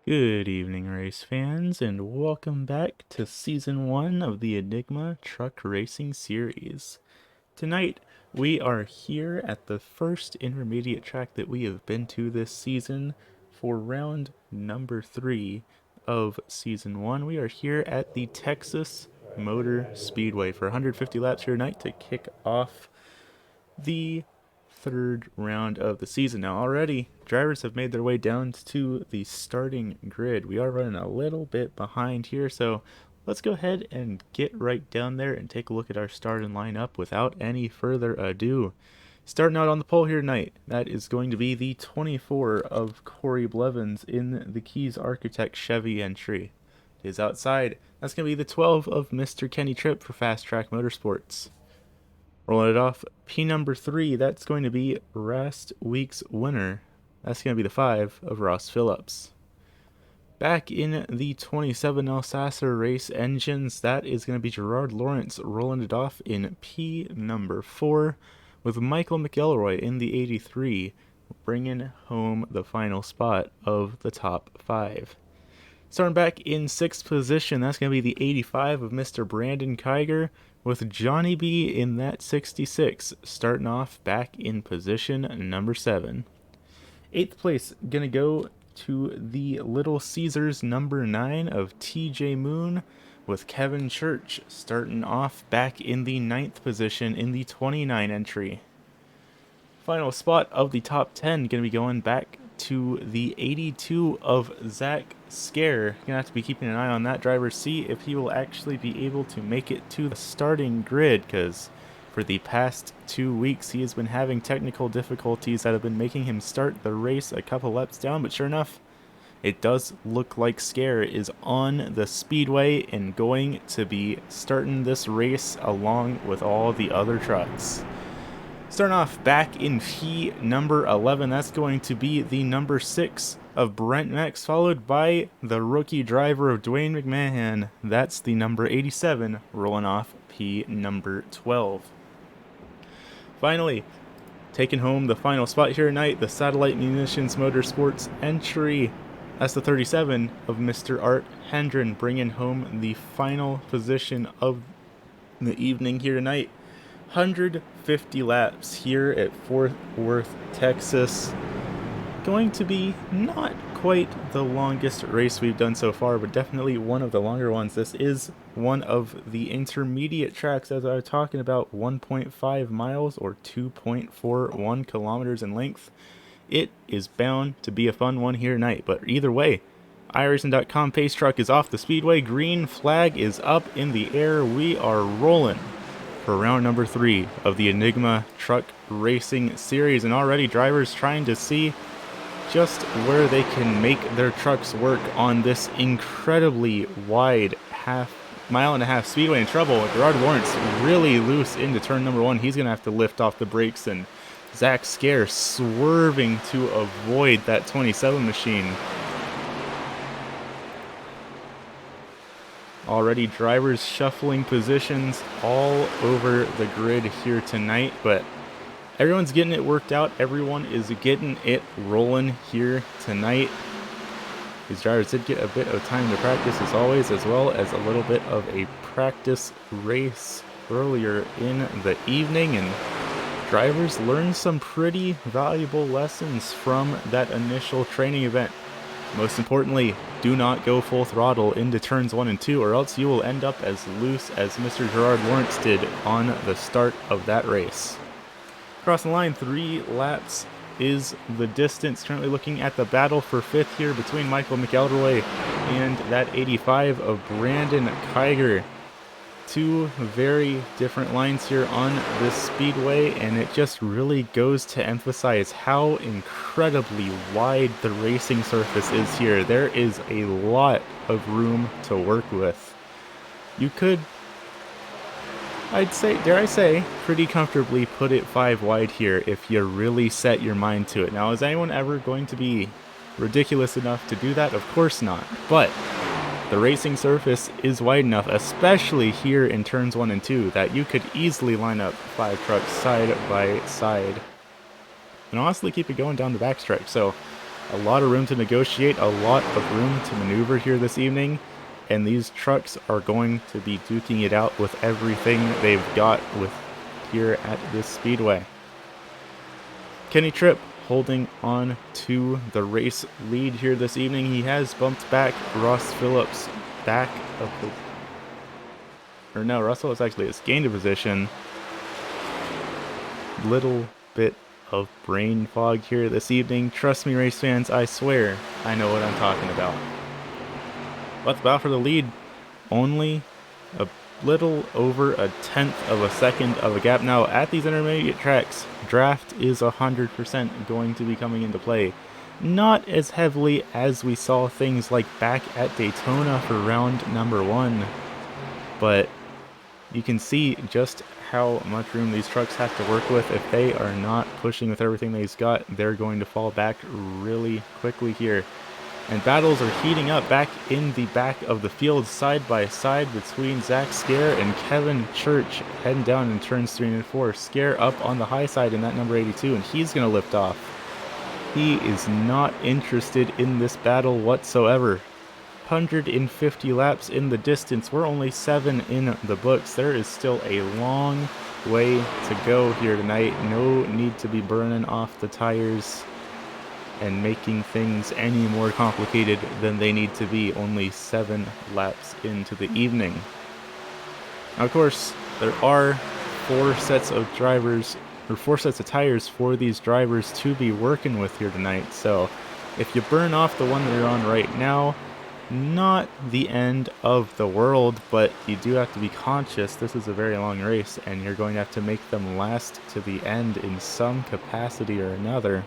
Good evening, race fans, and welcome back to Season 1 of the Enigma Truck Racing Series. Tonight, we are here at the first intermediate track that we have been to this season for round number 3 of Season 1. We are here at the Texas Motor Speedway for 150 laps here tonight to kick off the third round of the season. Now already drivers have made their way down to the starting grid. We are running a little bit behind here, so let's go ahead and get right down there and take a look at our starting lineup without any further ado. Starting out on the pole here tonight, that is going to be the 24 of Corey Blevins in the Keys Architect Chevy entry. It is outside, that's going to be the 12 of Mr. Kenny Tripp for Fast Track Motorsports. Rolling it off, P number 3, that's going to be last week's winner. That's going to be the 5 of Ross Phillips. Back in the 27 Alsacer race engines, that is going to be Gerard Lawrence rolling it off in P number 4, with Michael McElroy in the 83, bringing home the final spot of the top 5. Starting back in 6th position, that's going to be the 85 of Mr. Brandon Kiger, with Johnny B in that 66, starting off back in position number 7. 8th place going to go to the Little Caesars number 9 of TJ Moon, with Kevin Church starting off back in the 9th position in the 29 entry. Final spot of the top 10 going to be going back to the 82 of Zach Scare. Gonna have to be keeping an eye on that driver, see if he will actually be able to make it to the starting grid, because for the past 2 weeks he has been having technical difficulties that have been making him start the race a couple laps down. But sure enough, it does look like Scare is on the speedway and going to be starting this race along with all the other trucks. Starting off back in P number 11, that's going to be the number 6 of Brent Mex, followed by the rookie driver of Dwayne McMahon. That's the number 87, rolling off P number 12. Finally, taking home the final spot here tonight, the Satellite Munitions Motorsports entry. That's the 37 of Mr. Art Hendren, bringing home the final position of the evening here tonight. 150 laps here at Fort Worth, Texas. Going to be not quite the longest race we've done so far, but definitely one of the longer ones. This is one of the intermediate tracks, as I was talking about, 1.5 miles or 2.41 kilometers in length. It is bound to be a fun one here tonight, but either way, iRacing.com pace truck is off the speedway. Green flag is up in the air. We are rolling for round number 3 of the Enigma Truck Racing Series, and already drivers trying to see just where they can make their trucks work on this incredibly wide mile-and-a-half speedway. In trouble, Gerard Lawrence really loose into turn number 1. He's going to have to lift off the brakes, and Zach Scare swerving to avoid that 27 machine. Already drivers shuffling positions all over the grid here tonight, but everyone's getting it worked out. Everyone is getting it rolling here tonight. These drivers did get a bit of time to practice as always, as well as a little bit of a practice race earlier in the evening, and drivers learned some pretty valuable lessons from that initial training event. Most importantly, do not go full throttle into turns 1 and 2, or else you will end up as loose as Mr. Gerard Lawrence did on the start of that race. Crossing the line, 3 laps is the distance. Currently looking at the battle for 5th here between Michael McElroy and that 85 of Brandon Kiger. 2 very different lines here on this speedway, and it just really goes to emphasize how incredibly wide the racing surface is here. There is a lot of room to work with. You could, I'd say, dare I say, pretty comfortably put it 5 wide here if you really set your mind to it. Now, is anyone ever going to be ridiculous enough to do that? Of course not. But the racing surface is wide enough, especially here in turns 1 and 2, that you could easily line up 5 trucks side by side and honestly keep it going down the backstretch. So A lot of room to negotiate, a lot of room to maneuver here this evening, and these trucks are going to be duking it out with everything they've got with here at this speedway. Kenny Tripp holding on to the race lead here this evening. He has bumped back Ross Phillips back of the... Or no, Russell has actually has gained a position. Little bit of brain fog here this evening. Trust me, race fans, I swear I know what I'm talking about. Let's battle for the lead. Only a little over a tenth of a second of a gap. Now, at these intermediate tracks, draft is 100% going to be coming into play. Not as heavily as we saw things like back at Daytona for round number 1, but you can see just how much room these trucks have to work with. If they are not pushing with everything they've got, they're going to fall back really quickly here. And battles are heating up back in the back of the field, side by side between Zach Scare and Kevin Church, heading down in turns 3 and 4. Scare up on the high side in that number 82, and he's going to lift off. He is not interested in this battle whatsoever. 150 laps in the distance. We're only 7 in the books. There is still a long way to go here tonight. No need to be burning off the tires and making things any more complicated than they need to be. Only 7 laps into the evening. Now, of course, there are 4 sets of drivers, or 4 sets of tires for these drivers to be working with here tonight. So if you burn off the one that you're on right now, not the end of the world, but you do have to be conscious. This is a very long race, and you're going to have to make them last to the end in some capacity or another.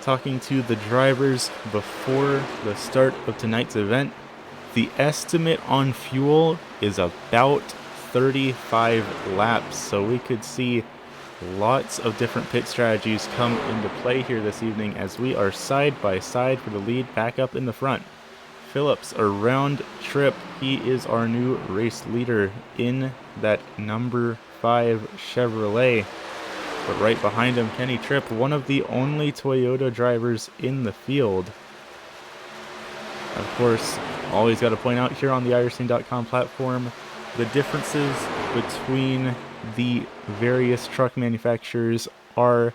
Talking to the drivers before the start of tonight's event, the estimate on fuel is about 35 laps, so we could see lots of different pit strategies come into play here this evening as we are side by side for the lead back up in the front. Phillips around Tripp. He is our new race leader in that number 5 Chevrolet. But right behind him, Kenny Tripp, one of the only Toyota drivers in the field. Of course, always got to point out here on the iRacing.com platform the differences between the various truck manufacturers are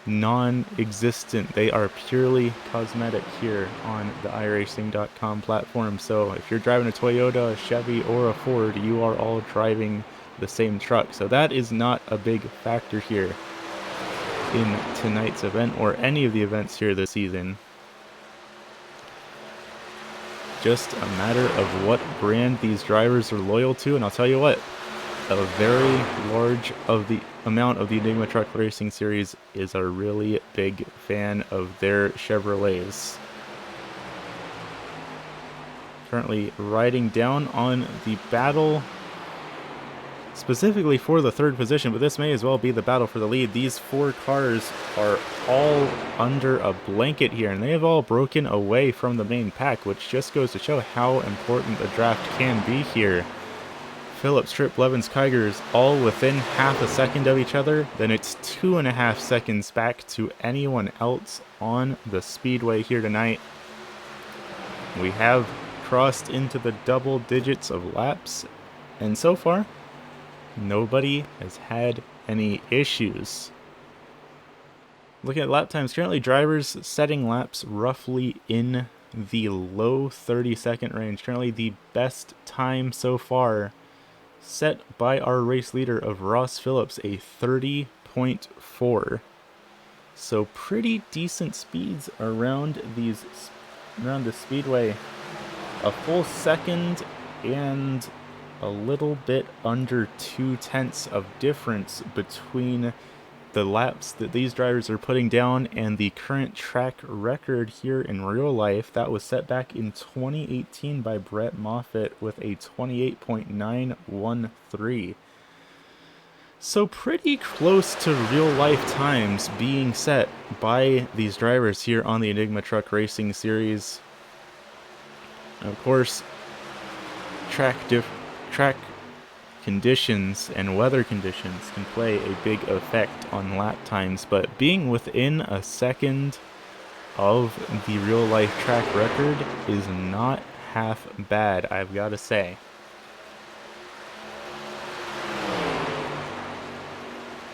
non-existent. They are purely cosmetic here on the iRacing.com platform. So if you're driving a Toyota, a Chevy, or a Ford, you are all driving the same truck. So that is not a big factor here in tonight's event or any of the events here this season. Just a matter of what brand these drivers are loyal to, and I'll tell you what, a very large amount of the Enigma Truck Racing Series is a really big fan of their Chevrolets. Currently riding down on the battle specifically for the 3rd position, but this may as well be the battle for the lead. These 4 cars are all under a blanket here, and they have all broken away from the main pack, which just goes to show how important the draft can be here. Phillips, Tripp, Blevins, Kigers all within half a second of each other. Then it's 2.5 seconds back to anyone else on the speedway here tonight. We have crossed into the double digits of laps, and so far, nobody has had any issues. Looking at lap times, currently drivers setting laps roughly in the low 30-second range. Currently the best time so far set by our race leader of Ross Phillips, a 30.4. So pretty decent speeds around the speedway. A full second and a little bit under 0.2 of difference between the laps that these drivers are putting down and the current track record here in real life. That was set back in 2018 by Brett Moffitt with a 28.913. So pretty close to real life times being set by these drivers here on the Enigma Truck Racing Series. Of course, track conditions and weather conditions can play a big effect on lap times, but being within a second of the real life track record is not half bad, I've got to say.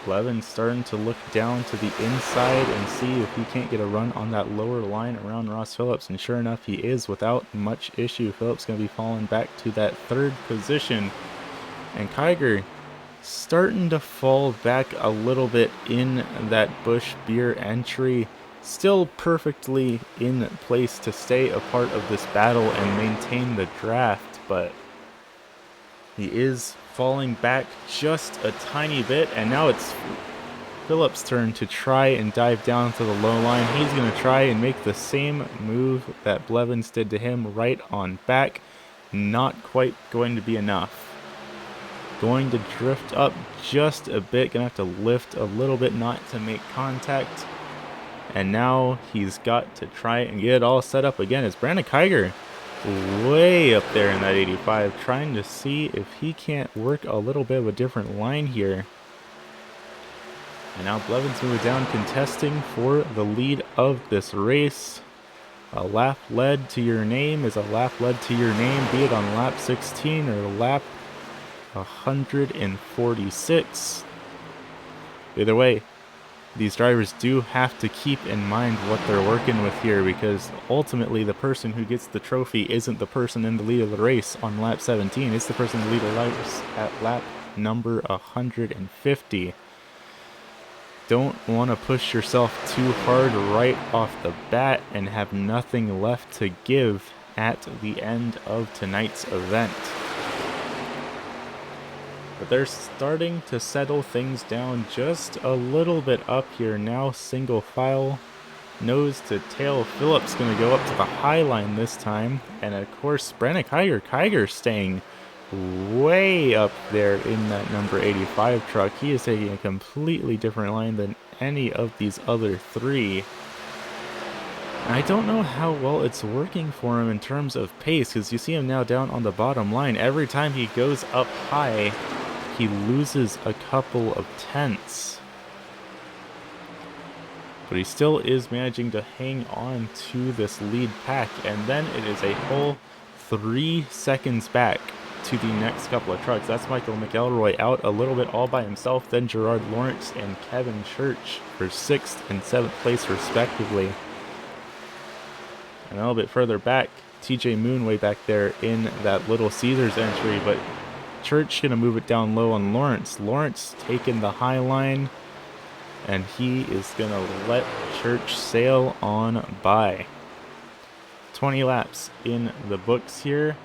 Levin's starting to look down to the inside and see if he can't get a run on that lower line around Ross Phillips, and sure enough he is without much issue. Phillips going to be falling back to that third position, and Kiger starting to fall back a little bit in that Busch Beer entry. Still perfectly in place to stay a part of this battle and maintain the draft, but he is falling back just a tiny bit, and now it's Phillips' turn to try and dive down to the low line. He's going to try and make the same move that Blevins did to him, right on back. Not quite going to be enough. Going to drift up just a bit, going to have to lift a little bit not to make contact. And now he's got to try and get it all set up again. It's Brandon Kiger way up there in that 85, trying to see if he can't work a little bit of a different line here. And now Blevins moving down, contesting for the lead of this race. A lap led to your name is a lap led to your name, be it on lap 16 or lap 146. Either way, these drivers do have to keep in mind what they're working with here, because ultimately the person who gets the trophy isn't the person in the lead of the race on lap 17. It's the person in the lead of the race at lap number 150. Don't want to push yourself too hard right off the bat and have nothing left to give at the end of tonight's event. But they're starting to settle things down just a little bit up here now. Single file, nose to tail. Phillips going to go up to the high line this time. And of course, Brandon Kiger staying way up there in that number 85 truck. He is taking a completely different line than any of these other three. I don't know how well it's working for him in terms of pace, because you see him now down on the bottom line. Every time he goes up high, he loses a couple of tenths. But he still is managing to hang on to this lead pack, and then it is a whole 3 seconds back to the next couple of trucks. That's Michael McElroy out a little bit all by himself, then Gerard Lawrence and Kevin Church for 6th and 7th place respectively. And a little bit further back, TJ Moon way back there in that Little Caesars entry, but Church going to move it down low on Lawrence. Lawrence taking the high line, and he is going to let Church sail on by. 20 laps in the books here,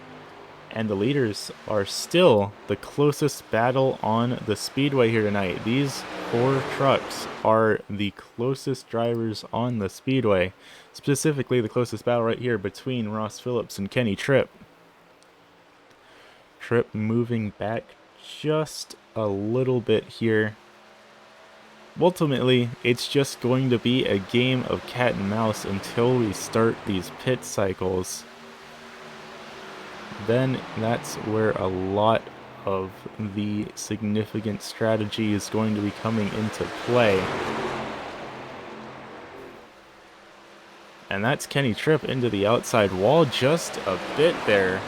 and the leaders are still the closest battle on the speedway here tonight. These 4 trucks are the closest drivers on the speedway, specifically the closest battle right here between Ross Phillips and Kenny Tripp. Tripp moving back just a little bit here. Ultimately, it's just going to be a game of cat and mouse until we start these pit cycles. Then that's where a lot of the significant strategy is going to be coming into play. And that's Kenny Tripp into the outside wall just a bit there.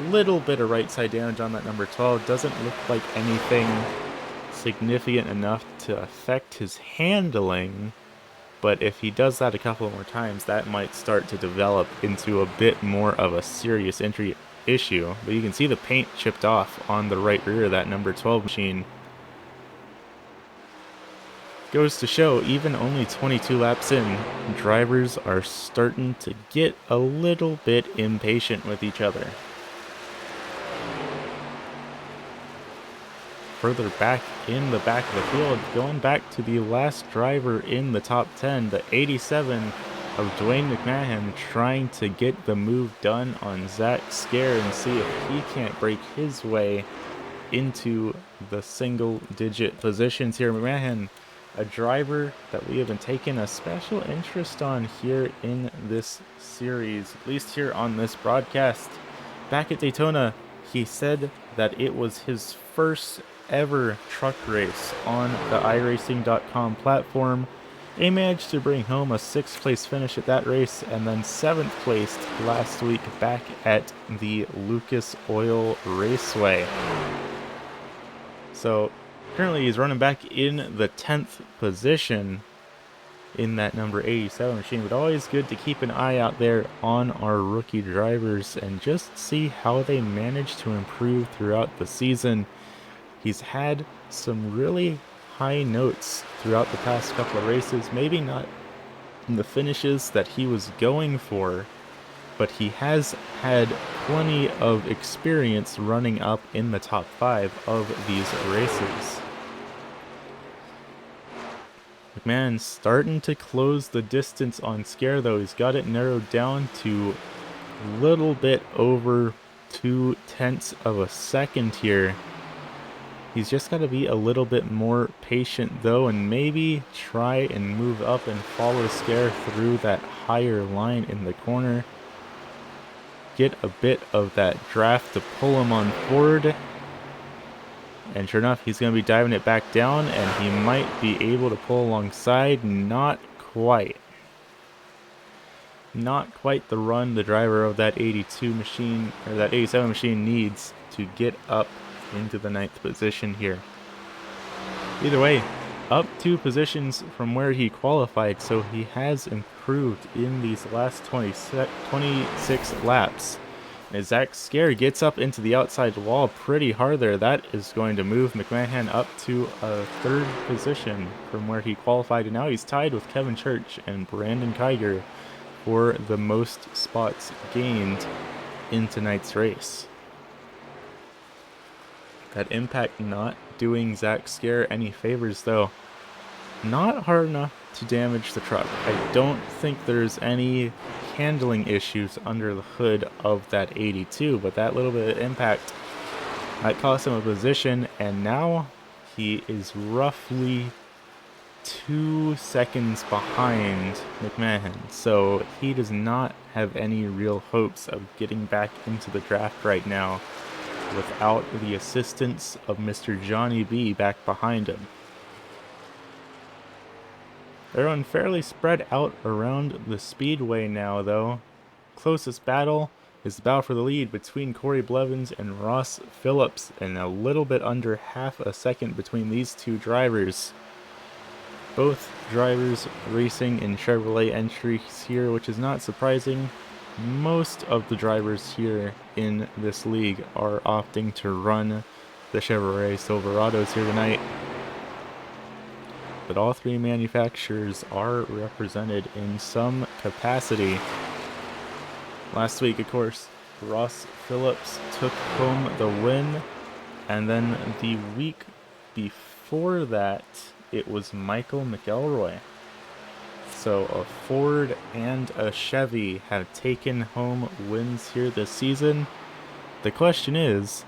Little bit of right side damage on that number 12. Doesn't look like anything significant enough to affect his handling, but if he does that a couple more times, that might start to develop into a bit more of a serious injury issue. But you can see the paint chipped off on the right rear of that number 12 machine. Goes to show, even only 22 laps in, drivers are starting to get a little bit impatient with each other. Further back in the back of the field, going back to the last driver in the top 10, the 87 of Dwayne McMahon, trying to get the move done on Zach Scare and see if he can't break his way into the single-digit positions here. McMahon, a driver that we have been taking a special interest on here in this series, at least here on this broadcast. Back at Daytona, he said that it was his first ever truck race on the iRacing.com platform, They managed to bring home a 6th place finish at that race, and then 7th place last week back at the Lucas Oil Raceway. So currently he's running back in the 10th position in that number 87 machine, but always good to keep an eye out there on our rookie drivers and just see how they manage to improve throughout the season. He's had some really high notes throughout the past couple of races, maybe not in the finishes that he was going for, but he has had plenty of experience running up in the top 5 of these races. McMahon's starting to close the distance on Scare, though. He's got it narrowed down to a little bit over 0.2 of a second here. He's just got to be a little bit more patient, though, and maybe try and move up and follow Scare through that higher line in the corner. Get a bit of that draft to pull him on forward. And sure enough, he's going to be diving it back down, and he might be able to pull alongside. Not quite. Not quite the run the driver of that 82 machine, or that 87 machine, needs to get up into the 9th position here. Either way, up 2 positions from where he qualified, so he has improved in these last 26 laps. As Zach Scare gets up into the outside wall pretty hard there, that is going to move McMahon up to a 3rd position from where he qualified, and now he's tied with Kevin Church and Brandon Kiger for the most spots gained in tonight's race. That impact not doing Zach Scare any favors, though. Not hard enough to damage the truck. I don't think there's any handling issues under the hood of that 82, but that little bit of impact might cost him a position, and now he is roughly 2 seconds behind McMahon, so he does not have any real hopes of getting back into the draft right now without the assistance of Mr. Johnny B back behind him. They're unfairly spread out around the speedway now, though. Closest battle is the battle for the lead between Corey Blevins and Ross Phillips, and a little bit under half a second between these two drivers. Both drivers racing in Chevrolet entries here, which is not surprising. Most of the drivers here in this league are opting to run the Chevrolet Silverados here tonight. But all 3 manufacturers are represented in some capacity. Last week, of course, Ross Phillips took home the win, and then the week before that, it was Michael McElroy. So a Ford and a Chevy have taken home wins here this season. The question is,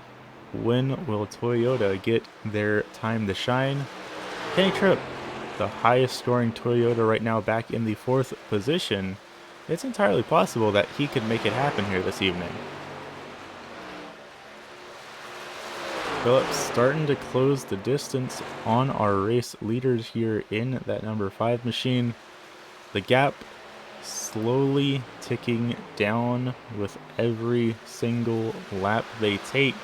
when will Toyota get their time to shine? Kenny Tripp, the highest scoring Toyota right now, back in the 4th position. It's entirely possible that he could make it happen here this evening. Phillips starting to close the distance on our race leaders here in that number 5 machine. The gap slowly ticking down with every single lap they take.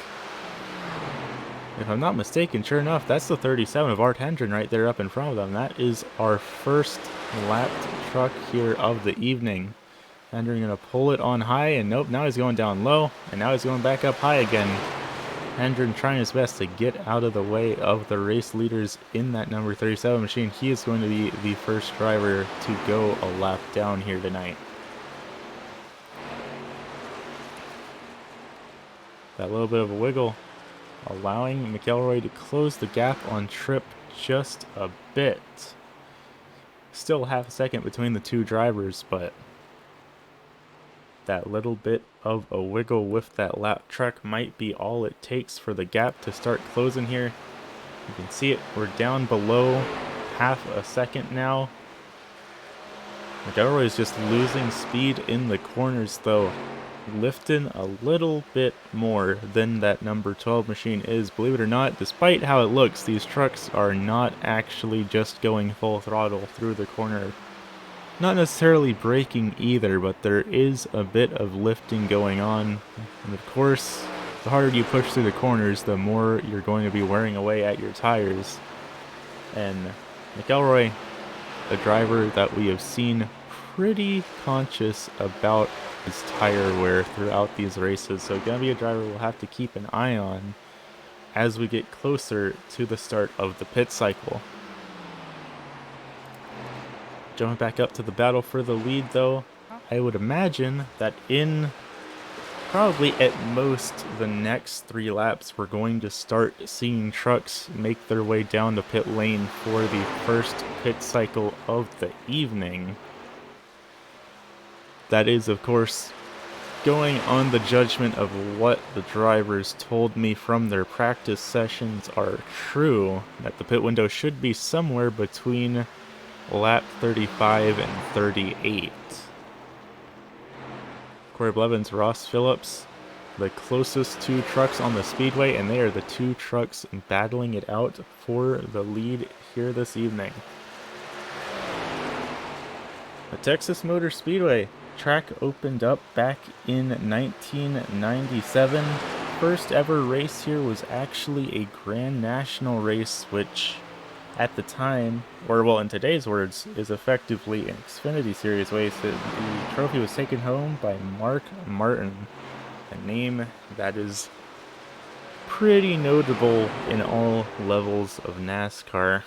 If I'm not mistaken, sure enough, that's the 37 of Art Hendren right there up in front of them. That is our first lapped truck here of the evening. Hendren going to pull it on high, and nope, now he's going down low, and now he's going back up high again. Hendren trying his best to get out of the way of the race leaders in that number 37 machine. He is going to be the first driver to go a lap down here tonight. That little bit of a wiggle, allowing McElroy to close the gap on Tripp just a bit. Still half a second between the 2 drivers, but that little bit of a wiggle with that lap truck might be all it takes for the gap to start closing here. You can see it, we're down below half a second now. McElroy is just losing speed in the corners, though. lifting a little bit more than that number 12 machine is. Believe it or not, despite how it looks, these trucks are not actually just going full throttle through the corner. Not necessarily braking either, but there is a bit of lifting going on. And of course, the harder you push through the corners, the more you're going to be wearing away at your tires. And McElroy, a driver that we have seen pretty conscious about his tire wear throughout these races, so gonna be a driver we'll have to keep an eye on as we get closer to the start of the pit cycle. Jumping back up to the battle for the lead though, I would imagine that in probably at most the next 3 laps we're going to start seeing trucks make their way down the pit lane for the first pit cycle of the evening. That is, of course, going on the judgment of what the drivers told me from their practice sessions are true, that the pit window should be somewhere between lap 35 and 38. Corey Blevins, Ross Phillips, the closest 2 trucks on the speedway, and they are the 2 trucks battling it out for the lead here this evening. The Texas Motor Speedway track opened up back in 1997. First ever race here was actually a Grand National race, which at the time, or well in today's words, is effectively an Xfinity Series race. The trophy was taken home by Mark Martin, a name that is pretty notable in all levels of NASCAR.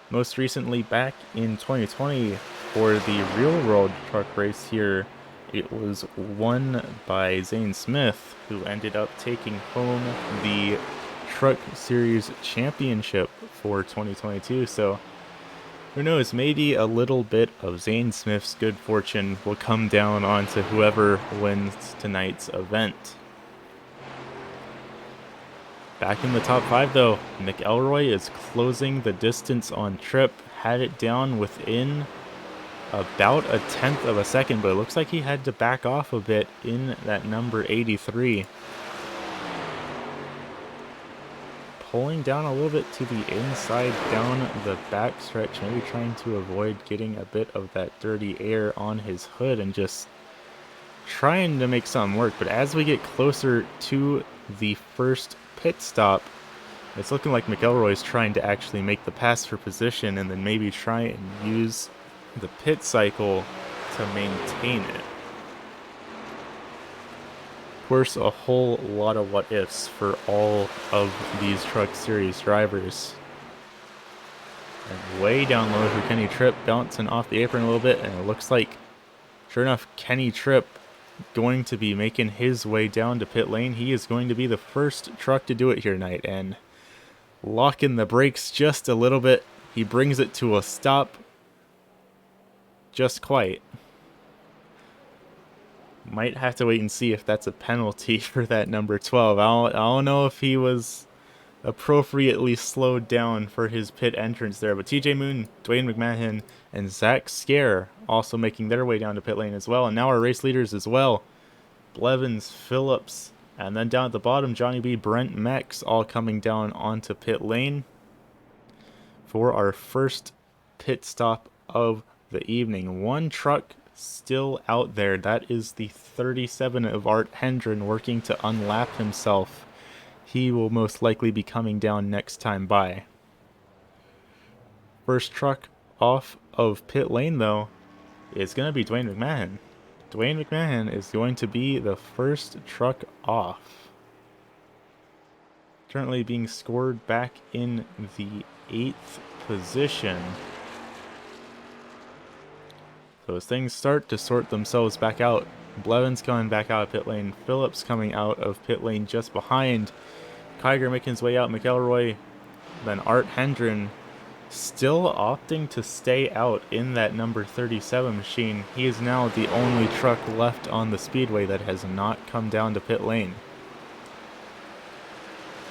Most recently, back in 2020, for the real world truck race here, it was won by Zane Smith, who ended up taking home the Truck Series Championship for 2022. So who knows, maybe a little bit of Zane Smith's good fortune will come down onto whoever wins tonight's event. Back in the top 5 though, McElroy is closing the distance on Tripp, had it down within about a 1/10 of a second, but it looks like he had to back off a bit in that number 83. Pulling down a little bit to the inside down the backstretch, maybe trying to avoid getting a bit of that dirty air on his hood and just trying to make something work. But as we get closer to the first pit stop, it's looking like McElroy's trying to actually make the pass for position and then maybe try and use the pit cycle to maintain it. Of course, a whole lot of what ifs for all of these Truck Series drivers. And way down low for Kenny Tripp, bouncing off the apron a little bit, and it looks like, sure enough, Kenny Tripp going to be making his way down to pit lane. He is going to be the first truck to do it here tonight, and locking the brakes just a little bit. He brings it to a stop, just quite. Might have to wait and see if that's a penalty for that number 12. I don't know if he was appropriately slowed down for his pit entrance there. But TJ Moon, Dwayne McMahon, and Zach Scare also making their way down to pit lane as well. And now our race leaders as well. Blevins, Phillips, and then down at the bottom, Johnny B, Brent Mex all coming down onto pit lane for our first pit stop of the evening. One truck still out there. That is the 37 of Art Hendren working to unlap himself. He will most likely be coming down next time by. First truck off of pit lane though is going to be Dwayne McMahon. Dwayne McMahon is going to be the first truck off. Currently being scored back in the 8th position. So as things start to sort themselves back out, Blevins coming back out of pit lane, Phillips coming out of pit lane just behind, Kiger making his way out, McElroy, then Art Hendren still opting to stay out in that number 37 machine. He is now the only truck left on the speedway that has not come down to pit lane.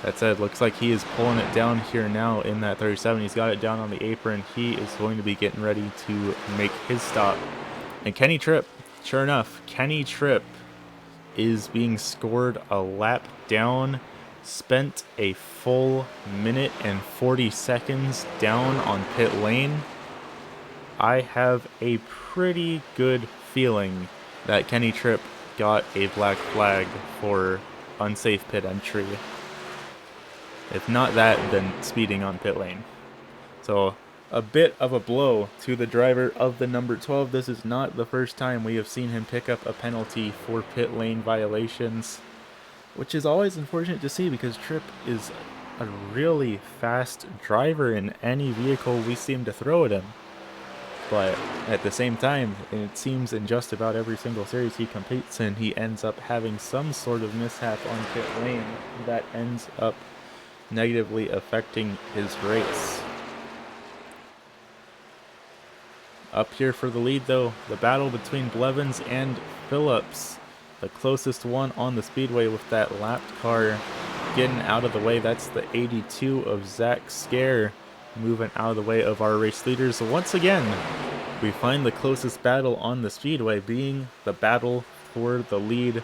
That said, looks like he is pulling it down here now in that 37. He's got it down on the apron. He is going to be getting ready to make his stop. And Kenny Tripp, sure enough, Kenny Tripp is being scored a lap down. Spent a full minute and 40 seconds down on pit lane. I have a pretty good feeling that Kenny Tripp got a black flag for unsafe pit entry. If not that, then speeding on pit lane. So a bit of a blow to the driver of the number 12. This is not the first time we have seen him pick up a penalty for pit lane violations, which is always unfortunate to see because Tripp is a really fast driver in any vehicle we seem to throw at him. But at the same time, it seems in just about every single series he competes in, he ends up having some sort of mishap on pit lane that ends up negatively affecting his race. Up here for the lead though, the battle between Blevins and Phillips. The closest one on the speedway with that lapped car getting out of the way. That's the 82 of Zach Scare moving out of the way of our race leaders. So once again, we find the closest battle on the speedway being the battle for the lead.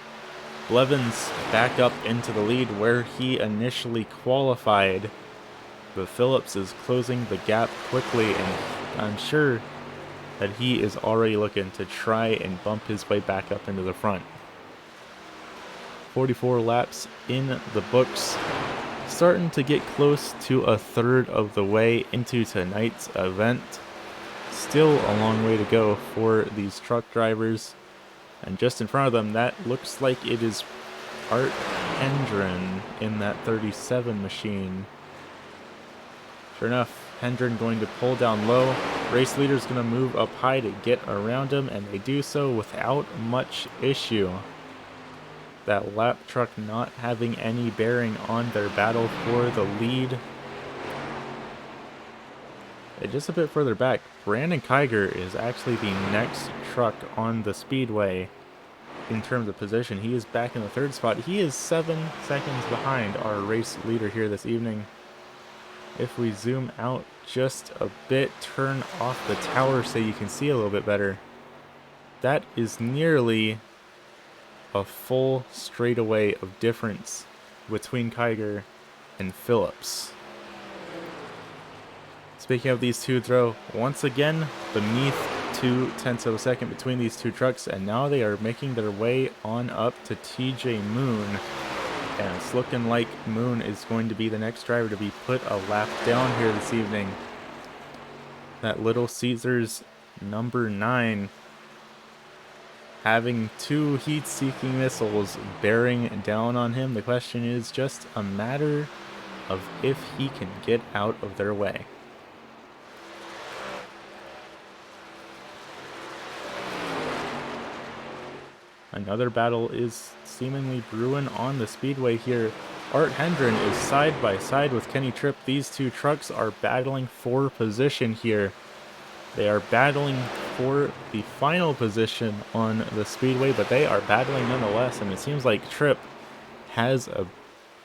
Blevins back up into the lead where he initially qualified, but Phillips is closing the gap quickly, and I'm sure that he is already looking to try and bump his way back up into the front. 44 laps in the books, starting to get close to a third of the way into tonight's event. Still a long way to go for these truck drivers. And just in front of them, that looks like it is Art Hendren in that 37 machine. Sure enough, Hendren going to pull down low. Race leader's going to move up high to get around him, and they do so without much issue. That lap truck not having any bearing on their battle for the lead. And just a bit further back, Brandon Kiger is actually the next truck on the speedway in terms of position. He is back in the third spot. He is 7 seconds behind our race leader here this evening. If we zoom out just a bit, turn off the tower so you can see a little bit better, that is nearly a full straightaway of difference between Kiger and Phillips. Speaking of these two, though, once again beneath 0.2 of a second between these two trucks, and now they are making their way on up to TJ Moon. And it's looking like Moon is going to be the next driver to be put a lap down here this evening. That Little Caesars number 9 having 2 heat-seeking missiles bearing down on him. The question is just a matter of if he can get out of their way. Another battle is seemingly brewing on the speedway here. Art Hendren is side by side with Kenny Tripp. These two trucks are battling for position here. They are battling for the final position on the speedway, but they are battling nonetheless, and it seems like Tripp has a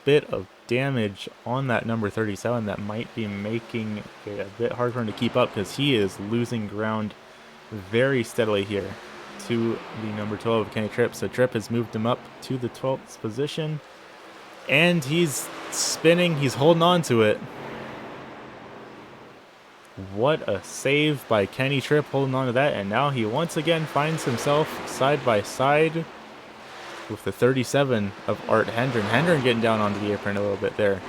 bit of damage on that number 37 that might be making it a bit hard for him to keep up, because he is losing ground very steadily here to the number 12 of Kenny Tripp. So Tripp has moved him up to the 12th position, and he's spinning, he's holding on to it. What a save by Kenny Tripp, holding on to that, and now he once again finds himself side by side with the 37 of Art Hendren. Hendren getting down onto the apron a little bit there.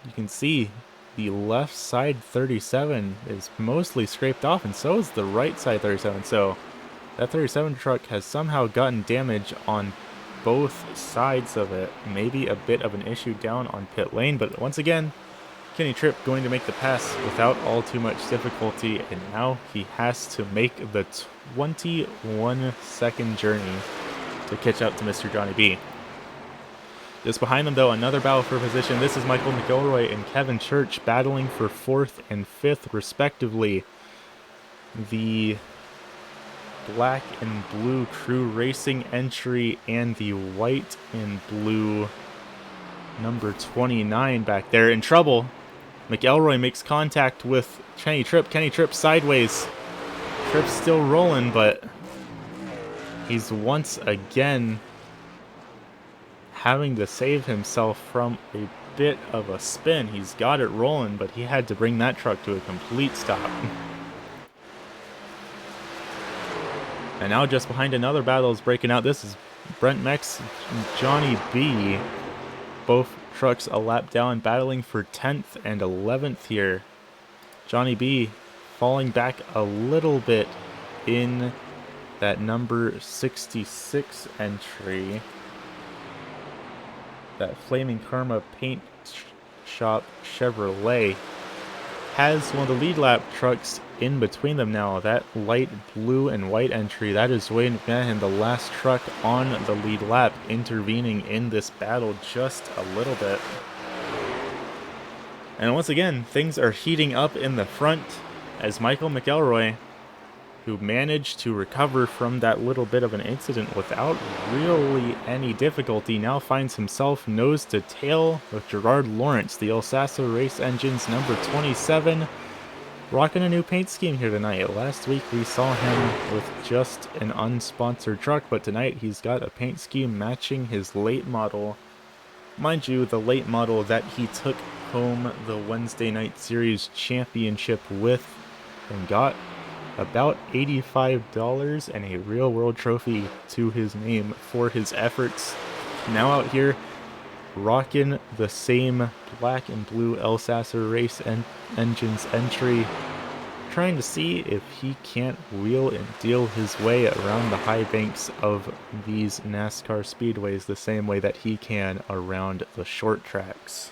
You can see the left side 37 is mostly scraped off, and so is the right side 37. So that 37 truck has somehow gotten damage on both sides of it. Maybe a bit of an issue down on pit lane, but once again, Kenny Tripp going to make the pass without all too much difficulty, and now he has to make the 21-second journey to catch up to Mr. Johnny B. Just behind them, though, another battle for position. This is Michael McElroy and Kevin Church battling for 4th and 5th, respectively. The black and blue Crew Racing entry and the white and blue number 29 back there in trouble. McElroy makes contact with Kenny Tripp. Kenny Tripp sideways. Tripp's still rolling, but He's once again having to save himself from a bit of a spin. He's got it rolling, but he had to bring that truck to a complete stop. And now just behind another battle is breaking out. This is Brent Mex and Johnny B. Both trucks a lap down, battling for 10th and 11th here. Johnny B falling back a little bit in that number 66 entry. That Flaming Karma Paint Shop Chevrolet has one of the lead lap trucks in between them now. That light blue and white entry, that is Wayne McMahon, the last truck on the lead lap, intervening in this battle just a little bit. And once again, things are heating up in the front as Michael McElroy, who managed to recover from that little bit of an incident without really any difficulty, now finds himself nose to tail with Gerard Lawrence, the El Sasso Race Engines number 27, rocking a new paint scheme here tonight. Last week we saw him with just an unsponsored truck, but tonight he's got a paint scheme matching his late model. Mind you, the late model that he took home the Wednesday Night Series championship with and got about $85 and a real world trophy to his name for his efforts. Now out here rocking the same black and blue El Sasso Race Engines entry, trying to see if he can't wheel and deal his way around the high banks of these NASCAR speedways the same way that he can around the short tracks.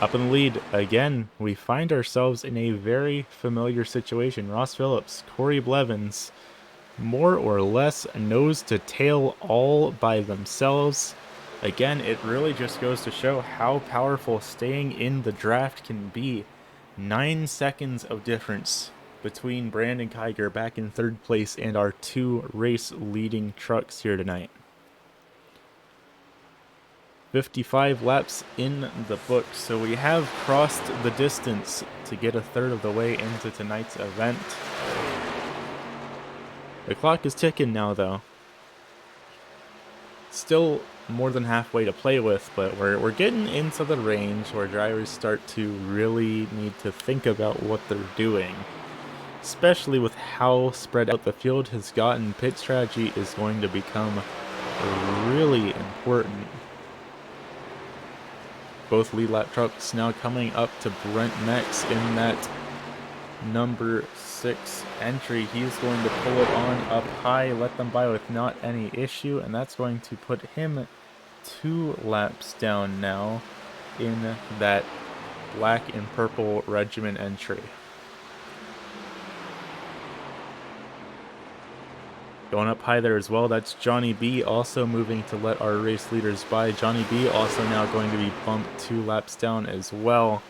Up in the lead, again, we find ourselves in a very familiar situation. Ross Phillips, Corey Blevins, more or less nose to tail all by themselves. Again, it really just goes to show how powerful staying in the draft can be. 9 seconds of difference between Brandon Kiger back in 3rd place and our 2 race leading trucks here tonight. 55 laps in the book, so we have crossed the distance to get a third of the way into tonight's event. The clock is ticking now, though. Still more than halfway to play with, but we're getting into the range where drivers start to really need to think about what they're doing. Especially with how spread out the field has gotten, pit strategy is going to become really important. Both lead lap trucks now coming up to Brent Mex in that number 6 entry. He's going to pull it on up high, let them by with not any issue, and that's going to put him 2 laps down now in that black and purple regiment entry. Going up high there as well, that's Johnny B also moving to let our race leaders by. Johnny B also now going to be bumped 2 laps down as well.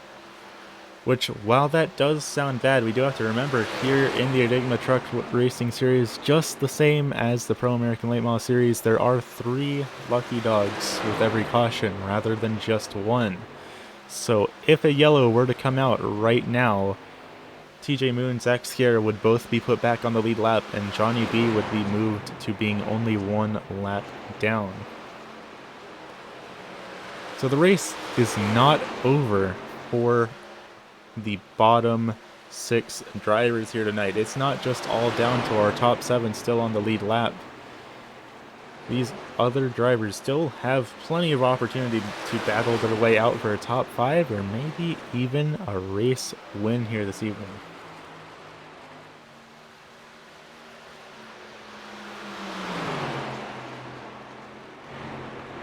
Which, while that does sound bad, we do have to remember here in the Enigma Truck Racing Series, just the same as the Pro American Late Model Series, there are 3 lucky dogs with every caution rather than just 1. So if a yellow were to come out right now, TJ Moon and Zach Sierra would both be put back on the lead lap, and Johnny B would be moved to being only 1 lap down. So the race is not over for the bottom 6 drivers here tonight. It's not just all down to our top 7 still on the lead lap. These other drivers still have plenty of opportunity to battle their way out for a top 5 or maybe even a race win here this evening.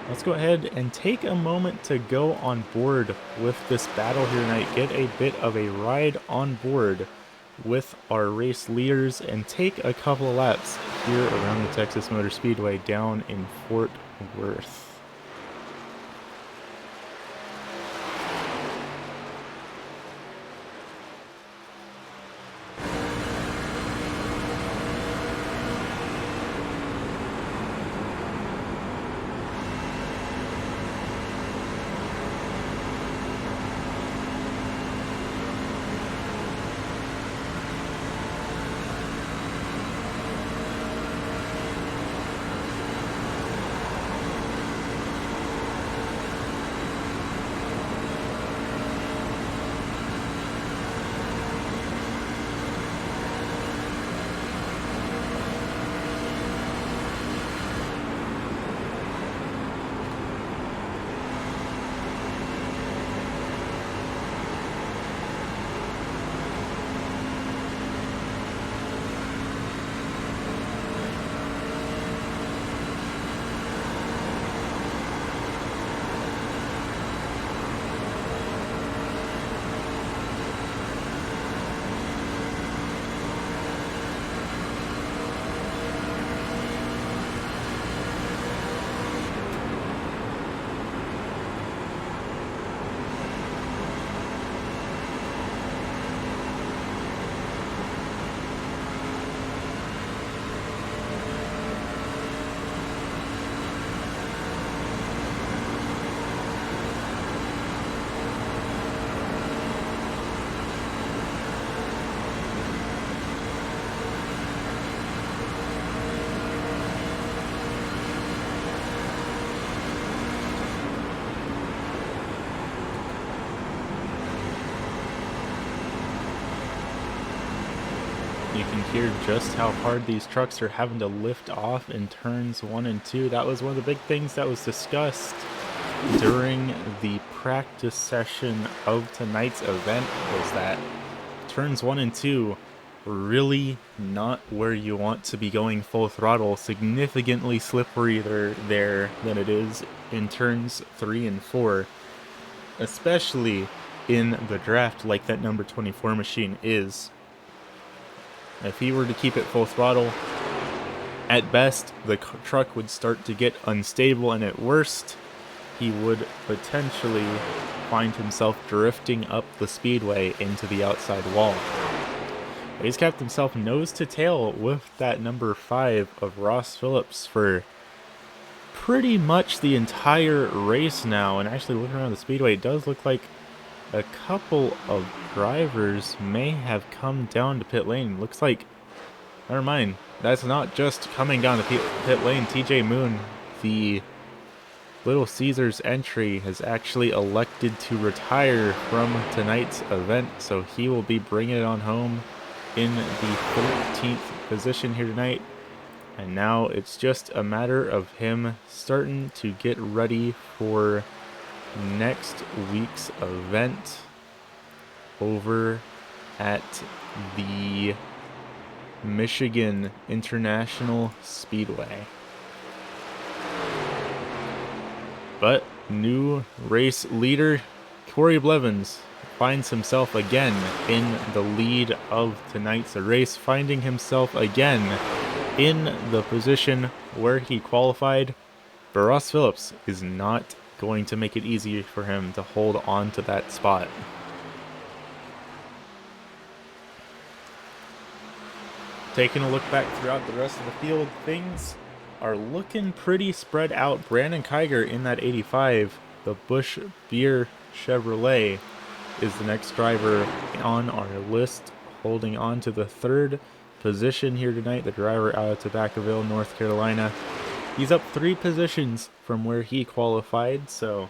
Let's go ahead and take a moment to go on board with this battle here tonight, get a bit of a ride on board with our race leaders, and take a couple of laps here around the Texas Motor Speedway down in Fort Worth. You can hear just how hard these trucks are having to lift off in turns 1 and 2. That was one of the big things that was discussed during the practice session of tonight's event, was that turns 1 and 2 really not where you want to be going full throttle. Significantly slipperier there than it is in turns 3 and 4, especially in the draft like that number 24 machine is. If he were to keep it full throttle, at best the truck would start to get unstable, and at worst he would potentially find himself drifting up the speedway into the outside wall. He's kept himself nose to tail with that number 5 of Ross Phillips for pretty much the entire race now. And actually looking around the speedway, it does look like a couple of drivers may have come down to pit lane. Looks like, never mind, that's not just coming down to pit lane. TJ Moon, the Little Caesars entry, has actually elected to retire from tonight's event, so he will be bringing it on home in the 13th position here tonight. And now it's just a matter of him starting to get ready for next week's event over at the Michigan International Speedway. But new race leader Corey Blevins finds himself again in the lead of tonight's race, finding himself again in the position where he qualified. But Ross Phillips is not going to make it easy for him to hold on to that spot. Taking a look back throughout the rest of the field, things are looking pretty spread out. Brandon Kiger in that 85, the Busch Beer Chevrolet, is the next driver on our list, holding on to the 3rd position here tonight. The driver out of Tobaccoville, North Carolina. He's up 3 positions from where he qualified, so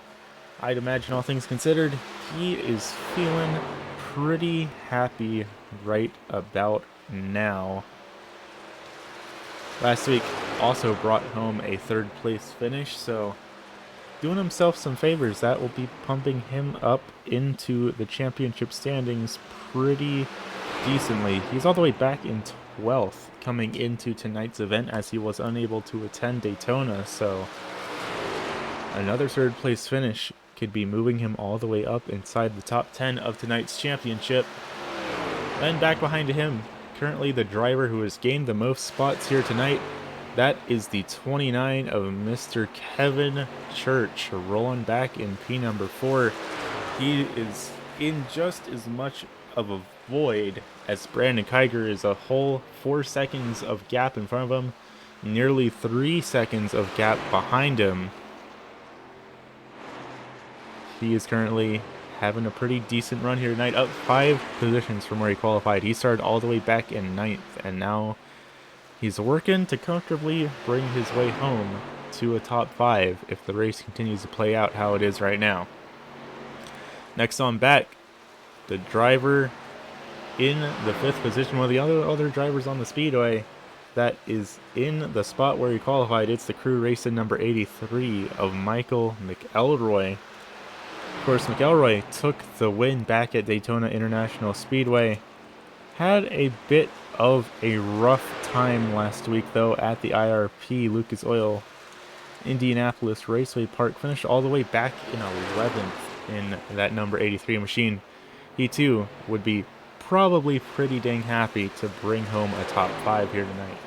I'd imagine, all things considered, he is feeling pretty happy right about now. Last week also brought home a 3rd place finish, so doing himself some favors. That will be pumping him up into the championship standings pretty decently. He's all the way back in 12th coming into tonight's event, as he was unable to attend Daytona, so another 3rd place finish could be moving him all the way up inside the top 10 of tonight's championship. And back behind him, currently the driver who has gained the most spots here tonight, that is the 29 of Mr. Kevin Church, rolling back in P number 4. He is in just as much of a void as Brandon Kiger is, a whole 4 seconds of gap in front of him, nearly 3 seconds of gap behind him. He is currently having a pretty decent run here tonight, up 5 positions from where he qualified. He started all the way back in 9th, and now he's working to comfortably bring his way home to a top 5 if the race continues to play out how it is right now. Next on back, the driver in the 5th position, one of the other drivers on the speedway that is in the spot where he qualified. It's the crew racing number 83 of Michael McElroy. Of course, McElroy took the win back at Daytona International Speedway. Had a bit of a rough time last week, though, at the IRP Lucas Oil Indianapolis Raceway Park. Finished all the way back in 11th in that number 83 machine. He, too, would be probably pretty dang happy to bring home a top 5 here tonight.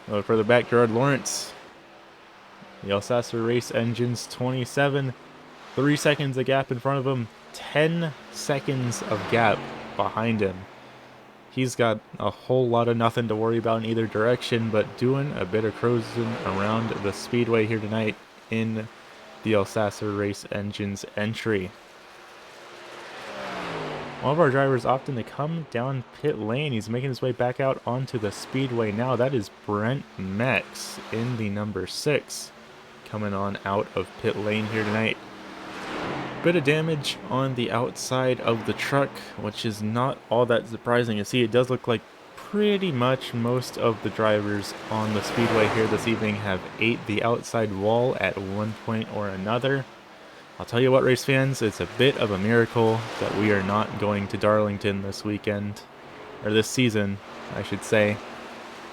A little further back, Gerard Lawrence. The Alsacer Race Engines 27. 3 seconds of gap in front of him. 10 seconds of gap behind him. He's got a whole lot of nothing to worry about in either direction, but doing a bit of cruising around the speedway here tonight in the Alsacer Race Engines entry. One of our drivers opting to come down pit lane. He's making his way back out onto the speedway now. That is Brent Mex in the number 6, coming on out of pit lane here tonight. Bit of damage on the outside of the truck, which is not all that surprising. You see, it does look like pretty much most of the drivers on the speedway here this evening have ate the outside wall at one point or another. I'll tell you what, race fans, it's a bit of a miracle that we are not going to Darlington this weekend, or this season, I should say.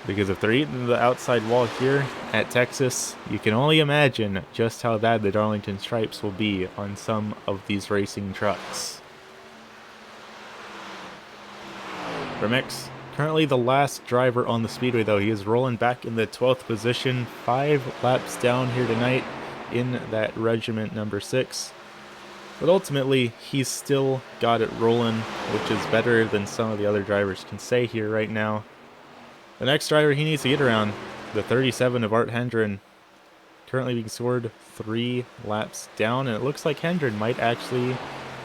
Because if they're eating the outside wall here at Texas, you can only imagine just how bad the Darlington stripes will be on some of these racing trucks. Remix, currently the last driver on the speedway though. He is rolling back in the 12th position, 5 laps down here tonight in that regiment number 6. But ultimately, he's still got it rolling, which is better than some of the other drivers can say here right now. The next driver he needs to get around, the 37 of Art Hendren, currently being scored 3 laps down, and it looks like Hendren might actually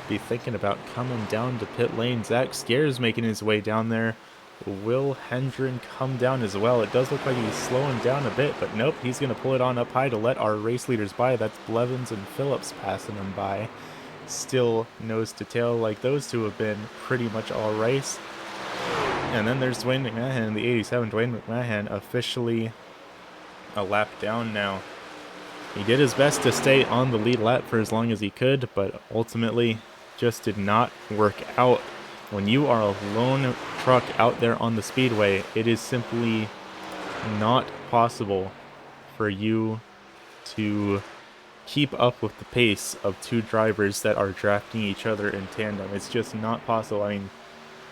be thinking about coming down to pit lane. Zach Scare's making his way down there. Will Hendren come down as well? It does look like he's slowing down a bit, but nope, he's going to pull it on up high to let our race leaders by. That's Blevins and Phillips passing him by. Still nose to tail, like those two have been pretty much all race. And then there's Dwayne McMahon, the 87. Dwayne McMahon officially a lap down now. He did his best to stay on the lead lap for as long as he could, but ultimately just did not work out. When you are a lone truck out there on the speedway, it is simply not possible for you to keep up with the pace of 2 drivers that are drafting each other in tandem. It's just not possible. I mean,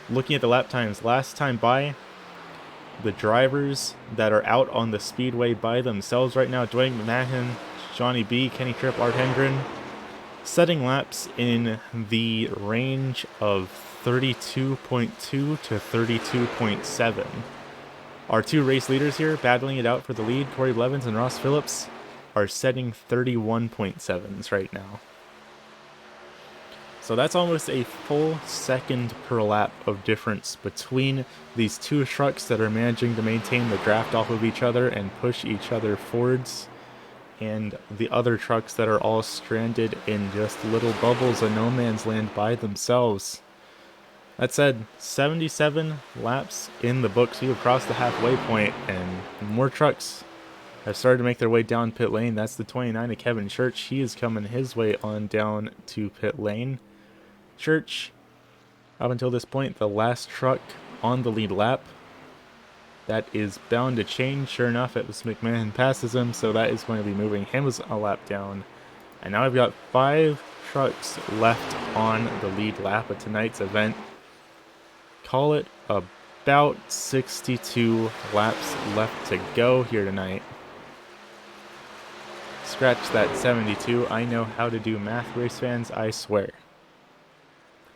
looking at the lap times, last time by, the drivers that are out on the speedway by themselves right now, Dwayne McMahon, Johnny B, Kenny Tripp, Art Hendren, setting laps in the range of 32.2 to 32.7. Our 2 race leaders here battling it out for the lead, Corey Blevins and Ross Phillips, are setting 31.7s right now. So that's almost a full second per lap of difference between these 2 trucks that are managing to maintain the draft off of each other and push each other forwards, and the other trucks that are all stranded in just little bubbles of no man's land by themselves. That said, 77 laps in the books. We have crossed the halfway point, and more trucks have started to make their way down pit lane. That's the 29 of Kevin Church. He is coming his way on down to pit lane. Church, up until this point, the last truck on the lead lap. That is bound to change. Sure enough, it was McMahon passes him, so that is going to be moving him a lap down. And now I've got 5 trucks left on the lead lap of tonight's event. Call it about 62 laps left to go here tonight. Scratch that 72. I know how to do math, race fans, I swear.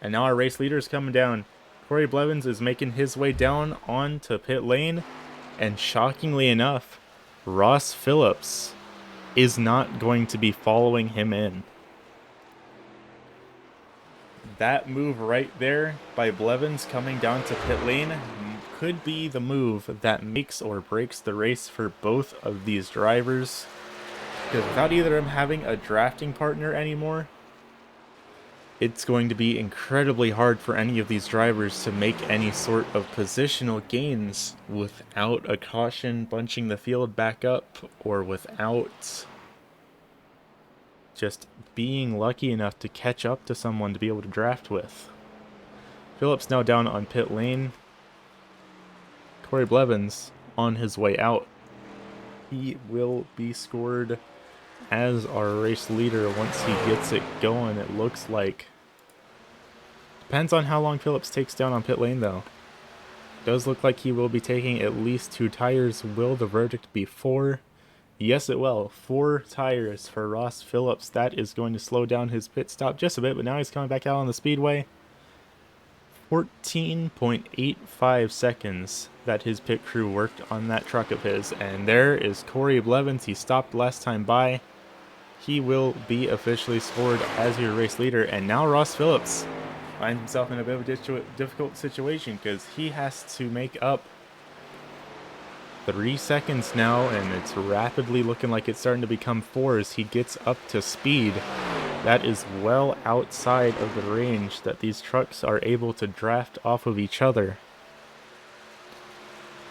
And now our race leader is coming down. Corey Blevins is making his way down onto pit lane. And shockingly enough, Ross Phillips is not going to be following him in. That move right there by Blevins coming down to pit lane could be the move that makes or breaks the race for both of these drivers. Because without either of them having a drafting partner anymore, it's going to be incredibly hard for any of these drivers to make any sort of positional gains without a caution bunching the field back up, or without just being lucky enough to catch up to someone to be able to draft with. Phillips now down on pit lane. Corey Blevins on his way out. He will be scored as our race leader once he gets it going, it looks like. Depends on how long Phillips takes down on pit lane, though. Does look like he will be taking at least 2 tires. Will the verdict be 4? Yes, it will. 4 tires for Ross Phillips. That is going to slow down his pit stop just a bit, but now he's coming back out on the speedway. 14.85 seconds that his pit crew worked on that truck of his. And there is Corey Blevins. He stopped last time by. He will be officially scored as your race leader. And now Ross Phillips finds himself in a bit of a difficult situation, because he has to make up 3 seconds now, and it's rapidly looking like it's starting to become 4 as he gets up to speed. That is well outside of the range that these trucks are able to draft off of each other.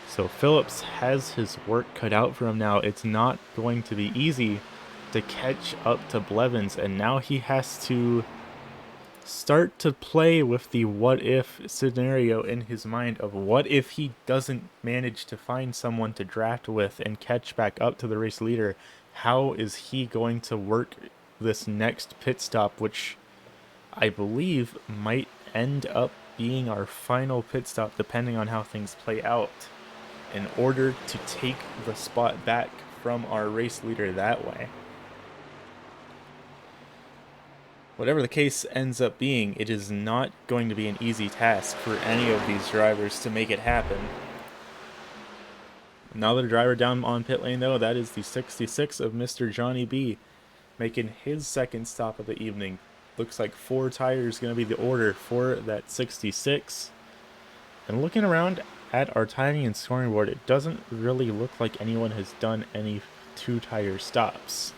So Phillips has his work cut out for him now. It's not going to be easy to catch up to Blevins, and now he has to start to play with the what if scenario in his mind of what if he doesn't manage to find someone to draft with and catch back up to the race leader. How is he going to work this next pit stop, which I believe might end up being our final pit stop depending on how things play out, in order to take the spot back from our race leader that way. Whatever the case ends up being, it is not going to be an easy task for any of these drivers to make it happen. Another driver down on pit lane, though, that is the 66 of Mr. Johnny B, making his second stop of the evening. Looks like 4 tires going to be the order for that 66. And looking around at our timing and scoring board, it doesn't really look like anyone has done any 2-tire stops.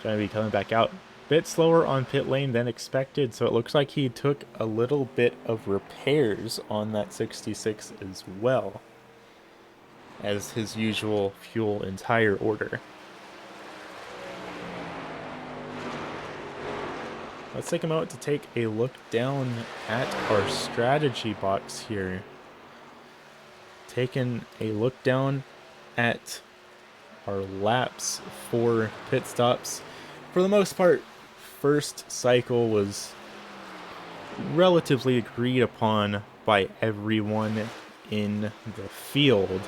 Going to be coming back out a bit slower on pit lane than expected, so it looks like he took a little bit of repairs on that 66 as well as his usual fuel and tire order. Let's take a moment to take a look down at our strategy box here. Taking a look down at our laps for pit stops. For the most part, first cycle was relatively agreed upon by everyone in the field.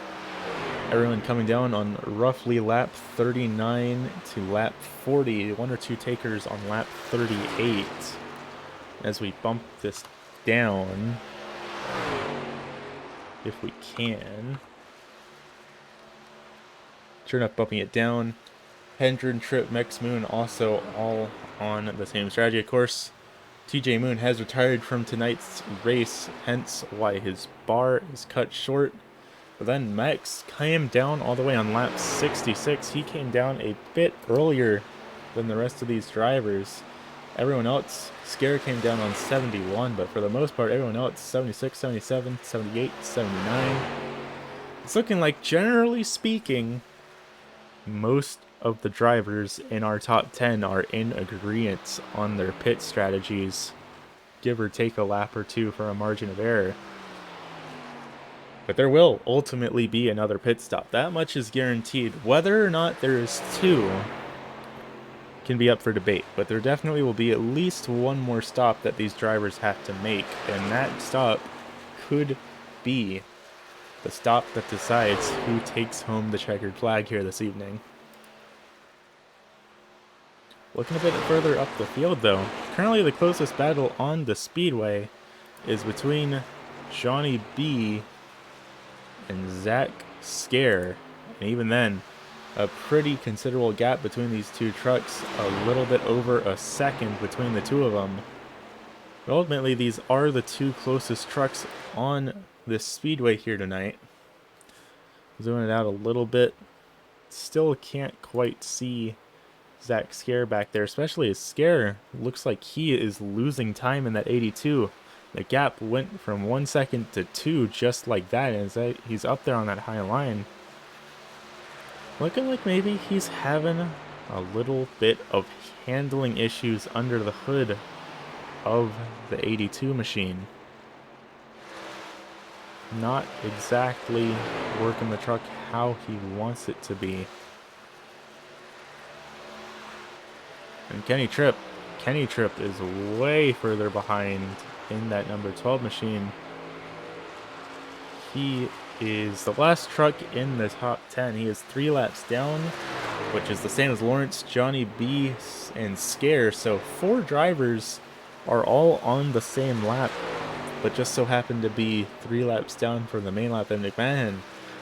Everyone coming down on roughly lap 39 to lap 40. 1 or 2 takers on lap 38. As we bump this down, if we can. Sure enough, bumping it down. Hendren, Tripp, Mex, Moon also all on the same strategy. Of course, TJ Moon has retired from tonight's race, hence why his bar is cut short. But then Mex came down all the way on lap 66. He came down a bit earlier than the rest of these drivers. Everyone else, Scare came down on 71, but for the most part, everyone else, 76, 77, 78, 79. It's looking like, generally speaking, most of the drivers in our top 10 are in agreement on their pit strategies, give or take a lap or two for a margin of error. But there will ultimately be another pit stop. That much is guaranteed. Whether or not there is 2 can be up for debate, but there definitely will be at least one more stop that these drivers have to make, and that stop could be the stop that decides who takes home the checkered flag here this evening. Looking a bit further up the field, though, currently the closest battle on the speedway is between Johnny B and Zach Scare, and even then, a pretty considerable gap between these 2 trucks, a little bit over a second between the 2 of them. But ultimately, these are the 2 closest trucks on this speedway here tonight. Zooming it out a little bit, still can't quite see Zach Scare back there, especially as Scare looks like he is losing time in that 82. The gap went from 1 second to 2 just like that, and he's up there on that high line. Looking like maybe he's having a little bit of handling issues under the hood of the 82 machine. Not exactly working the truck how he wants it to be. And Kenny Tripp is way further behind in that number 12 machine. He is the last truck in the top 10. He is 3 laps down, which is the same as Lawrence, Johnny B, and Scare. So 4 drivers are all on the same lap, but just so happen to be 3 laps down from the main lap. And McMahon,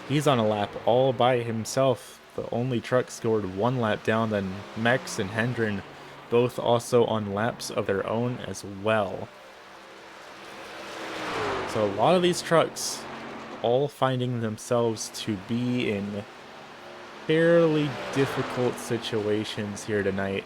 he's on a lap all by himself. The only truck scored 1 lap down. Then Mex and Hendren both also on laps of their own as well. So a lot of these trucks all finding themselves to be in fairly difficult situations here tonight.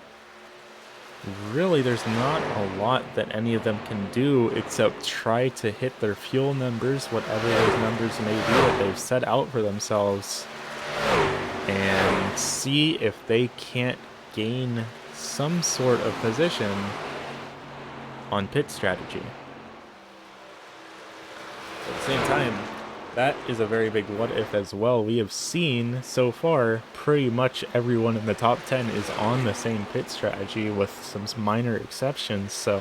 Really, there's not a lot that any of them can do except try to hit their fuel numbers, whatever those numbers may be that they've set out for themselves, and see if they can't gain some sort of position on pit strategy. At the same time, that is a very big what if as well. We have seen so far pretty much everyone in the top 10 is on the same pit strategy with some minor exceptions, so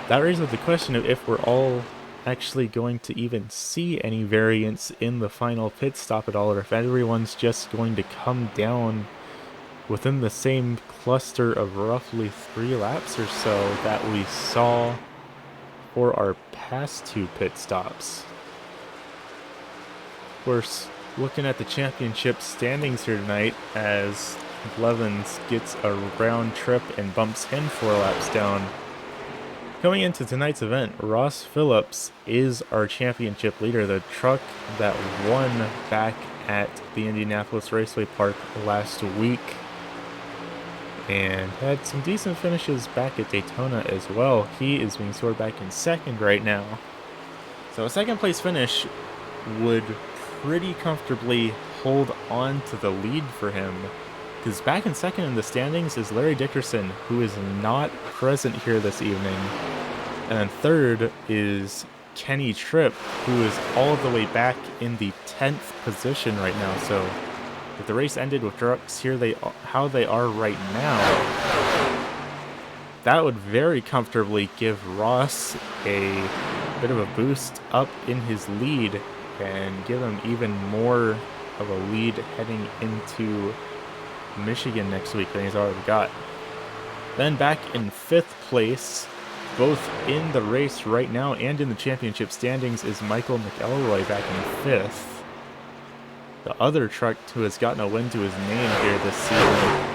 that raises the question of if we're all actually going to even see any variance in the final pit stop at all, or if everyone's just going to come down within the same cluster of roughly 3 laps or so that we saw for our past 2 pit stops. Of course, looking at the championship standings here tonight, as Blevins gets a round trip and bumps him 4 laps down. Coming into tonight's event, Ross Phillips is our championship leader, the truck that won back at the Indianapolis Raceway Park last week, and had some decent finishes back at Daytona as well. He is being scored back in second right now. So a second place finish would pretty comfortably hold on to the lead for him, because back in second in the standings is Larry Dickerson, who is not present here this evening. And then third is Kenny Tripp, who is all the way back in the 10th position right now. So if the race ended with trucks here how they are right now, that would very comfortably give Ross a bit of a boost up in his lead and give him even more of a lead heading into Michigan next week than he's already got. Then back in 5th place, both in the race right now and in the championship standings, is Michael McElroy back in 5th. The other truck who has gotten a win to his name here this season.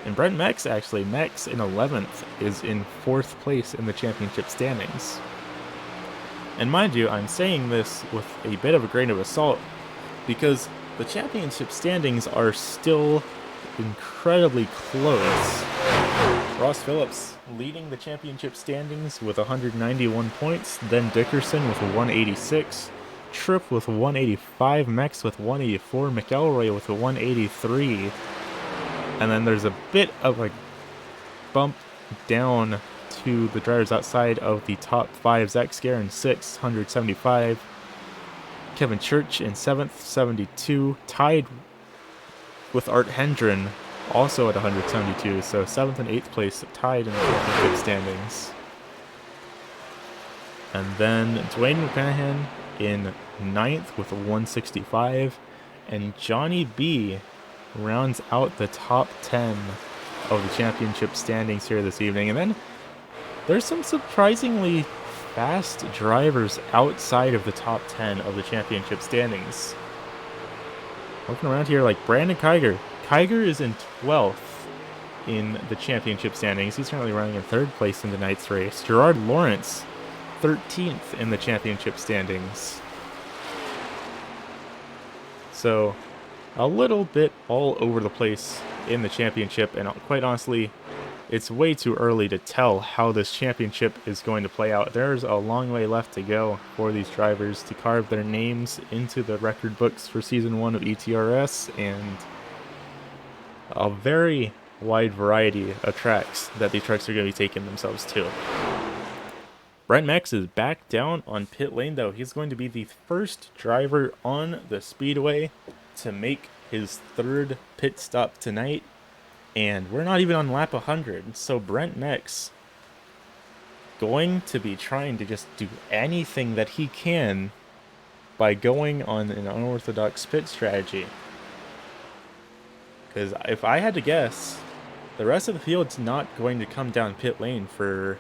And Brent Mex, actually, Mex in 11th is in 4th place in the championship standings. And mind you, I'm saying this with a bit of a grain of salt, because the championship standings are still incredibly close. Ross Phillips leading the championship standings with 191 points, then Dickerson with 186, Tripp with 185, Mex with 184, McElroy with 183, and then there's a bit of a bump down to the drivers outside of the top 5. Zach Scare in 6th, 175. Kevin Church in 7th, 72. Tied with Art Hendren, also at 172. So 7th and 8th place tied in the championship standings. And then Dwayne McClanahan in 9th with 165. And Johnny B rounds out the top 10 of the championship standings here this evening. And then there's some surprisingly fast drivers outside of the top 10 of the championship standings. Looking around here, like Brandon Kiger. Kiger is in 12th in the championship standings. He's currently running in 3rd place in tonight's race. Gerard Lawrence, 13th in the championship standings. So a little bit all over the place in the championship, and quite honestly, it's way too early to tell how this championship is going to play out. There's a long way left to go for these drivers to carve their names into the record books for Season 1 of ETRS, and a very wide variety of tracks that these trucks are going to be taking themselves to. Brent Mex is back down on pit lane, though. He's going to be the first driver on the speedway to make his 3rd pit stop tonight. And we're not even on lap 100, so Brent Mex going to be trying to just do anything that he can by going on an unorthodox pit strategy. Because if I had to guess, the rest of the field's not going to come down pit lane for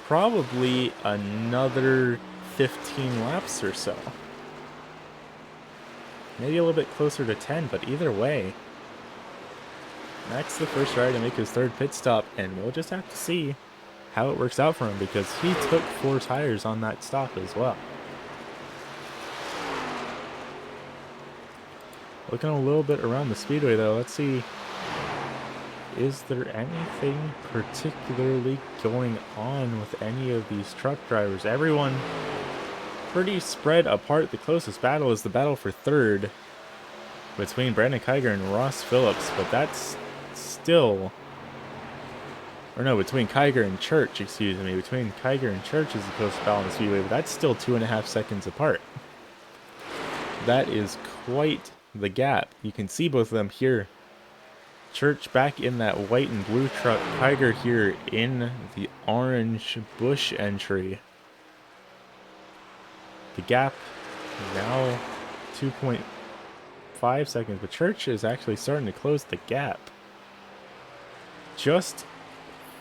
probably another 15 laps or so. Maybe a little bit closer to 10, but either way, Max the first driver to make his 3rd pit stop, and we'll just have to see how it works out for him, because he took 4 tires on that stop as well. Looking a little bit around the speedway though. Let's see. Is there anything particularly going on with any of these truck drivers? Everyone pretty spread apart. The closest battle is the battle for third between Brandon Kiger and Ross Phillips, but that's still... Or no, between Kiger and Church, excuse me. Between Kiger and Church is the closest battle on the speedway, but that's still 2.5 seconds apart. That is quite the gap. You can see both of them here. Church back in that white and blue truck. Kiger here in the orange Bush entry. The gap now 2.5 seconds, but Church is actually starting to close the gap. Just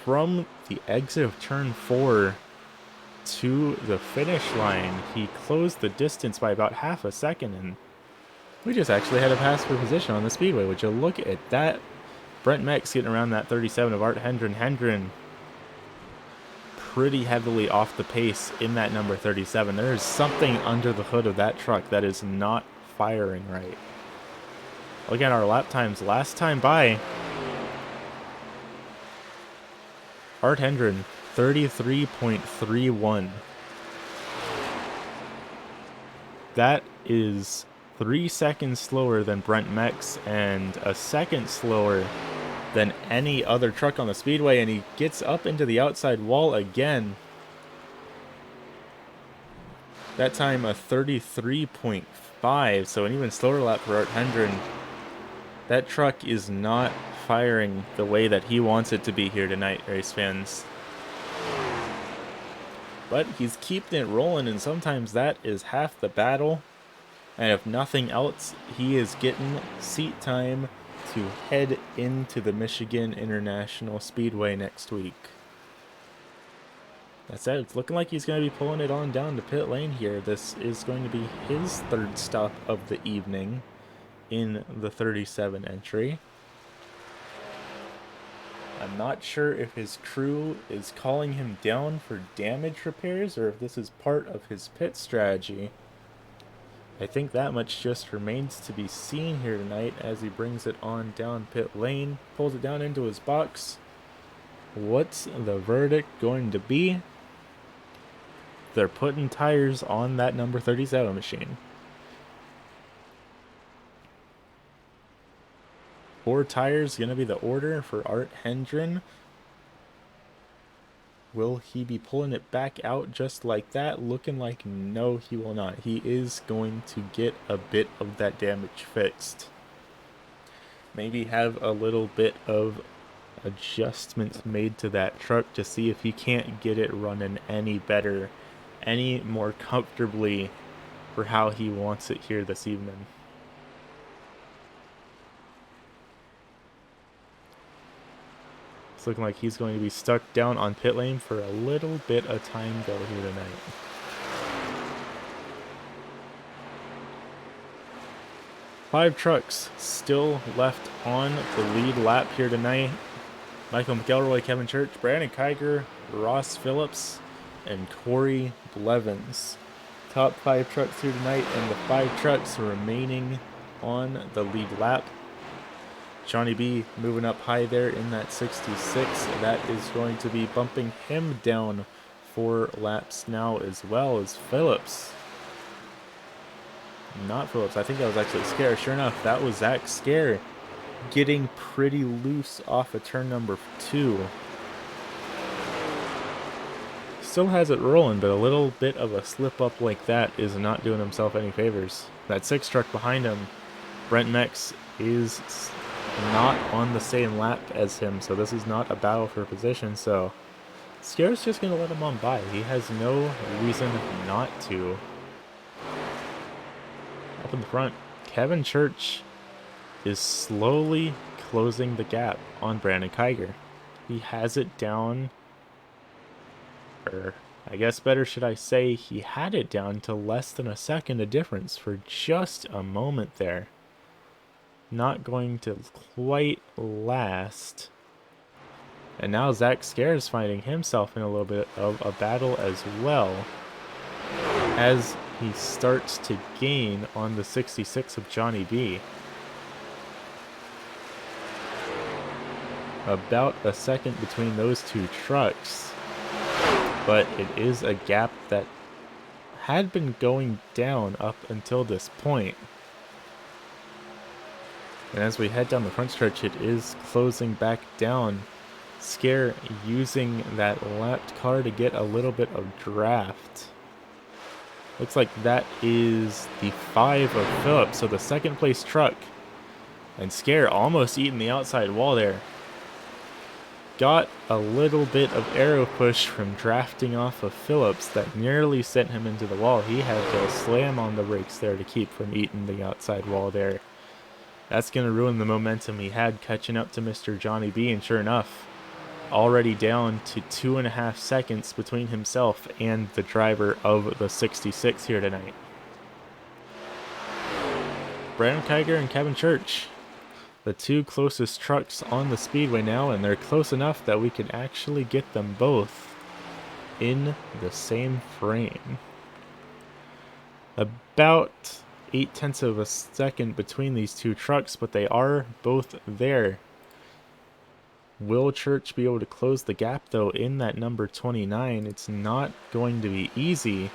from the exit of turn 4 to the finish line, he closed the distance by about half a second, and we just actually had a pass for position on the speedway. Would you look at that? Brent Mex getting around that 37 of Art Hendren. Hendren pretty heavily off the pace in that number 37. There is something under the hood of that truck that is not firing right. Look at our lap times last time by. Art Hendren, 33.31. That is 3 seconds slower than Brent Mex and a second slower than any other truck on the speedway, and he gets up into the outside wall again. That time a 33.5, so an even slower lap for Art Hendren. That truck is not firing the way that he wants it to be here tonight, race fans. But he's keeping it rolling, and sometimes that is half the battle. And if nothing else, he is getting seat time to head into the Michigan International Speedway next week. That said, it's looking like he's going to be pulling it on down to pit lane here. This is going to be his third stop of the evening in the 37 entry. I'm not sure if his crew is calling him down for damage repairs or if this is part of his pit strategy. I think that much just remains to be seen here tonight as he brings it on down pit lane, pulls it down into his box. What's the verdict going to be? They're putting tires on that number 37 machine. 4 tires going to be the order for Art Hendren. Will he be pulling it back out just like that? Looking like no, he will not. He is going to get a bit of that damage fixed. Maybe have a little bit of adjustments made to that truck to see if he can't get it running any better, any more comfortably for how he wants it here this evening. Looking like he's going to be stuck down on pit lane for a little bit of time though here tonight. Five trucks still left on the lead lap here tonight. Michael McElroy, Kevin Church, Brandon Kiger, Ross Phillips, and Corey Blevins. Top 5 trucks here tonight, and the 5 trucks remaining on the lead lap. Johnny B moving up high there in that 66. That is going to be bumping him down 4 laps now, as well as Phillips. Not Phillips. I think that was actually Scare. Sure enough, that was Zach Scare getting pretty loose off of turn number 2. Still has it rolling, but a little bit of a slip up like that is not doing himself any favors. That 6 truck behind him, Brent Mex, is not on the same lap as him, so this is not a battle for position. So Scare's just going to let him on by. He has no reason not to. Up in the front, Kevin Church is slowly closing the gap on Brandon Kiger. He has it down, or I guess better should I say, he had it down to less than a second of difference for just a moment there. Not going to quite last. And now Zach Scare is finding himself in a little bit of a battle as well, as he starts to gain on the 66 of Johnny B. about a second between those two trucks, but it is a gap that had been going down up until this point. And as we head down the front stretch, it is closing back down. Scare using that lapped car to get a little bit of draft. Looks like that is the 5 of Phillips, so the second place truck. And Scare almost eating the outside wall there. Got a little bit of arrow push from drafting off of Phillips that nearly sent him into the wall. He had to slam on the brakes there to keep from eating the outside wall there. That's going to ruin the momentum he had catching up to Mr. Johnny B, and sure enough, already down to 2.5 seconds between himself and the driver of the 66 here tonight. Brandon Kiger and Kevin Church, the two closest trucks on the speedway now, and they're close enough that we can actually get them both in the same frame. About 0.8 of a second between these two trucks, but they are both there. Will Church be able to close the gap, though, in that number 29? It's not going to be easy,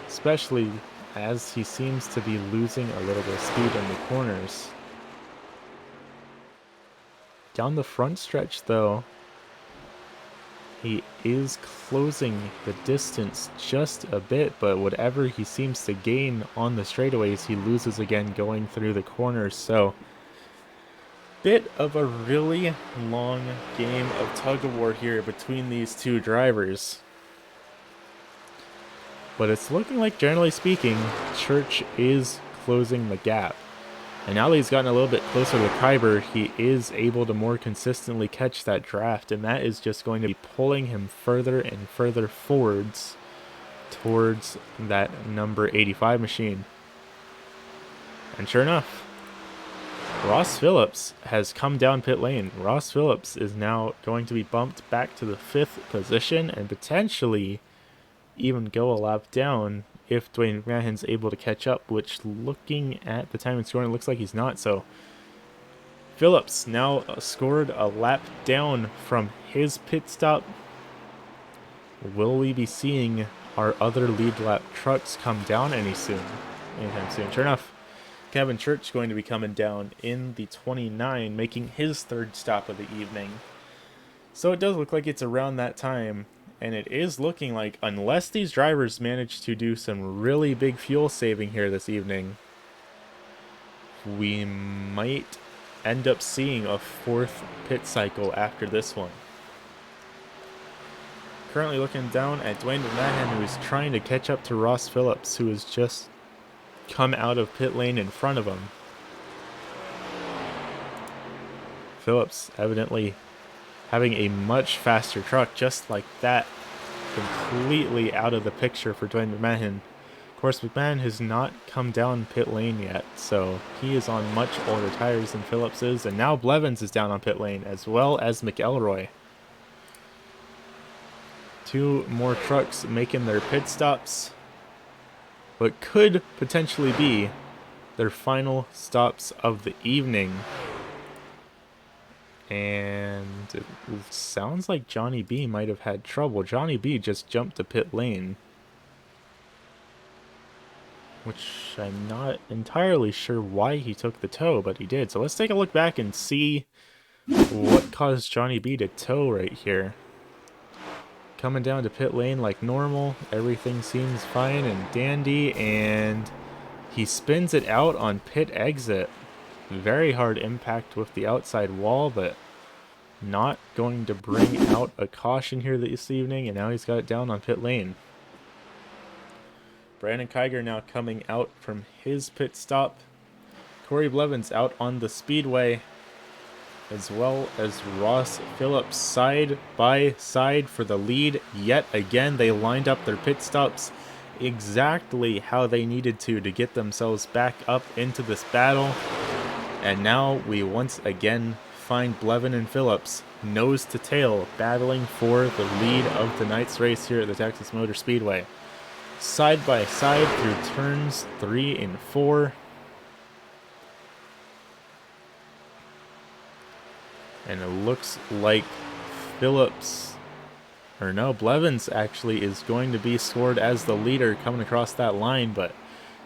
especially as he seems to be losing a little bit of speed in the corners. Down the front stretch, though, he is closing the distance just a bit, but whatever he seems to gain on the straightaways, he loses again going through the corners. So, bit of a really long game of tug-of-war here between these two drivers. But it's looking like, generally speaking, Church is closing the gap. And now that he's gotten a little bit closer to Kyber, he is able to more consistently catch that draft, and that is just going to be pulling him further and further forwards towards that number 85 machine. And sure enough, Ross Phillips has come down pit lane. Ross Phillips is now going to be bumped back to the 5th position and potentially even go a lap down if Dwayne McMahon's able to catch up, which, looking at the time and scoring, it looks like he's not. So Phillips now scored a lap down from his pit stop. Will we be seeing our other lead lap trucks come down anytime soon? Sure enough, Kevin Church going to be coming down in the 29, making his 3rd stop of the evening. So it does look like it's around that time. And it is looking like, unless these drivers manage to do some really big fuel saving here this evening, we might end up seeing a 4th pit cycle after this one. Currently looking down at Dwayne McMahon, who is trying to catch up to Ross Phillips, who has just come out of pit lane in front of him. Phillips evidently having a much faster truck, just like that, completely out of the picture for Dwayne McMahon. Of course, McMahon has not come down pit lane yet, so he is on much older tires than Phillips is, and now Blevins is down on pit lane, as well as McElroy. 2 more trucks making their pit stops, but could potentially be their final stops of the evening. And it sounds like Johnny B might have had trouble. Johnny B just jumped to pit lane, which I'm not entirely sure why he took the tow, but he did. So let's take a look back and see what caused Johnny B to tow right here. Coming down to pit lane like normal, everything seems fine and dandy, and he spins it out on pit exit. Very hard impact with the outside wall, but not going to bring out a caution here this evening, and now he's got it down on pit lane. Brandon Kiger now coming out from his pit stop. Corey Blevins out on the speedway, as well as Ross Phillips side by side for the lead. Yet again, they lined up their pit stops exactly how they needed to get themselves back up into this battle. And now we once again find Blevin and Phillips nose to tail battling for the lead of tonight's race here at the Texas Motor Speedway. Side by side through turns 3 and 4. And it looks like Phillips, or no, Blevins actually is going to be scored as the leader coming across that line, but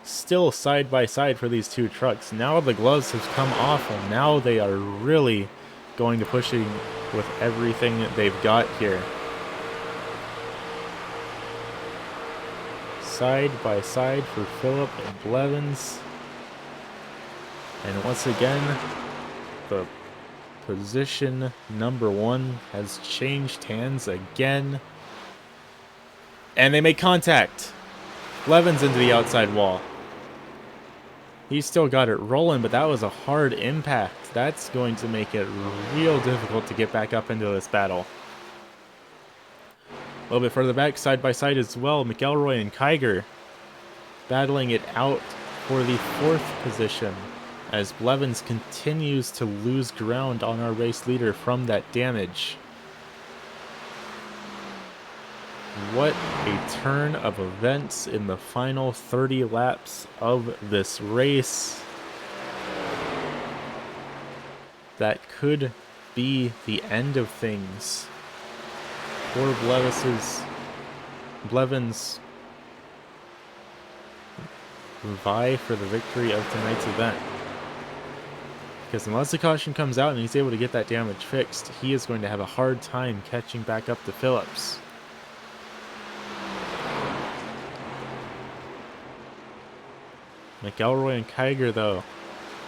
still side by side for these two trucks. Now the gloves have come off, and now they are really going to pushing with everything that they've got here. Side by side for Phillip and Blevins. And once again, the position number 1 has changed hands again. And they make contact. Blevins into the outside wall. He's still got it rolling, but that was a hard impact. That's going to make it real difficult to get back up into this battle. A little bit further back, side by side as well, McElroy and Kiger battling it out for the 4th position as Blevins continues to lose ground on our race leader from that damage. What a turn of events in the final 30 laps of this race. That could be the end of things for Blevins vie for the victory of tonight's event. Because unless the caution comes out and he's able to get that damage fixed, he is going to have a hard time catching back up to Phillips. McElroy and Kiger, though,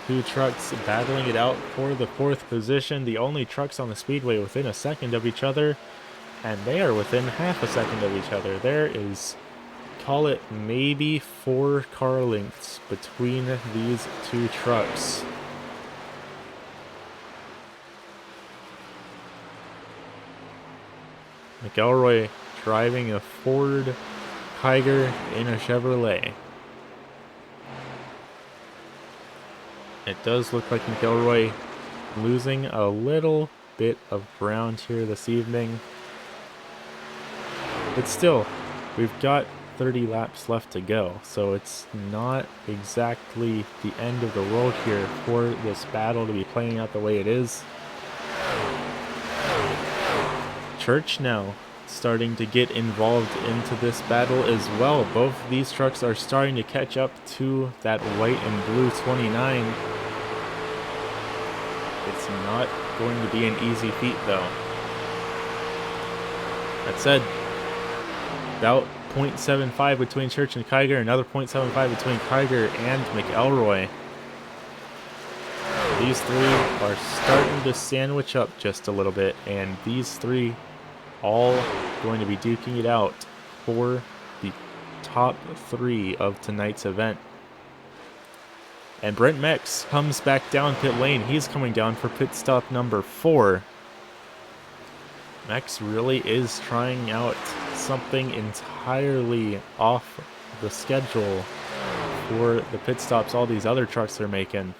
2 trucks battling it out for the 4th position. The only trucks on the speedway within a second of each other, and they are within half a second of each other. There is, call it maybe 4 car lengths between these 2 trucks. McElroy driving a Ford, Kiger in a Chevrolet. It does look like McElroy losing a little bit of ground here this evening. But still, we've got 30 laps left to go, so it's not exactly the end of the world here for this battle to be playing out the way it is. Church now starting to get involved into this battle as well. Both these trucks are starting to catch up to that white and blue 29. It's not going to be an easy feat, though. That said, about 0.75 between Church and Kiger, another 0.75 between Kiger and McElroy. These 3 are starting to sandwich up just a little bit, and these 3 all going to be duking it out for the top 3 of tonight's event. And Brent Mex comes back down pit lane. He's coming down for pit stop number 4. Mex really is trying out something entirely off the schedule for the pit stops all these other trucks are making.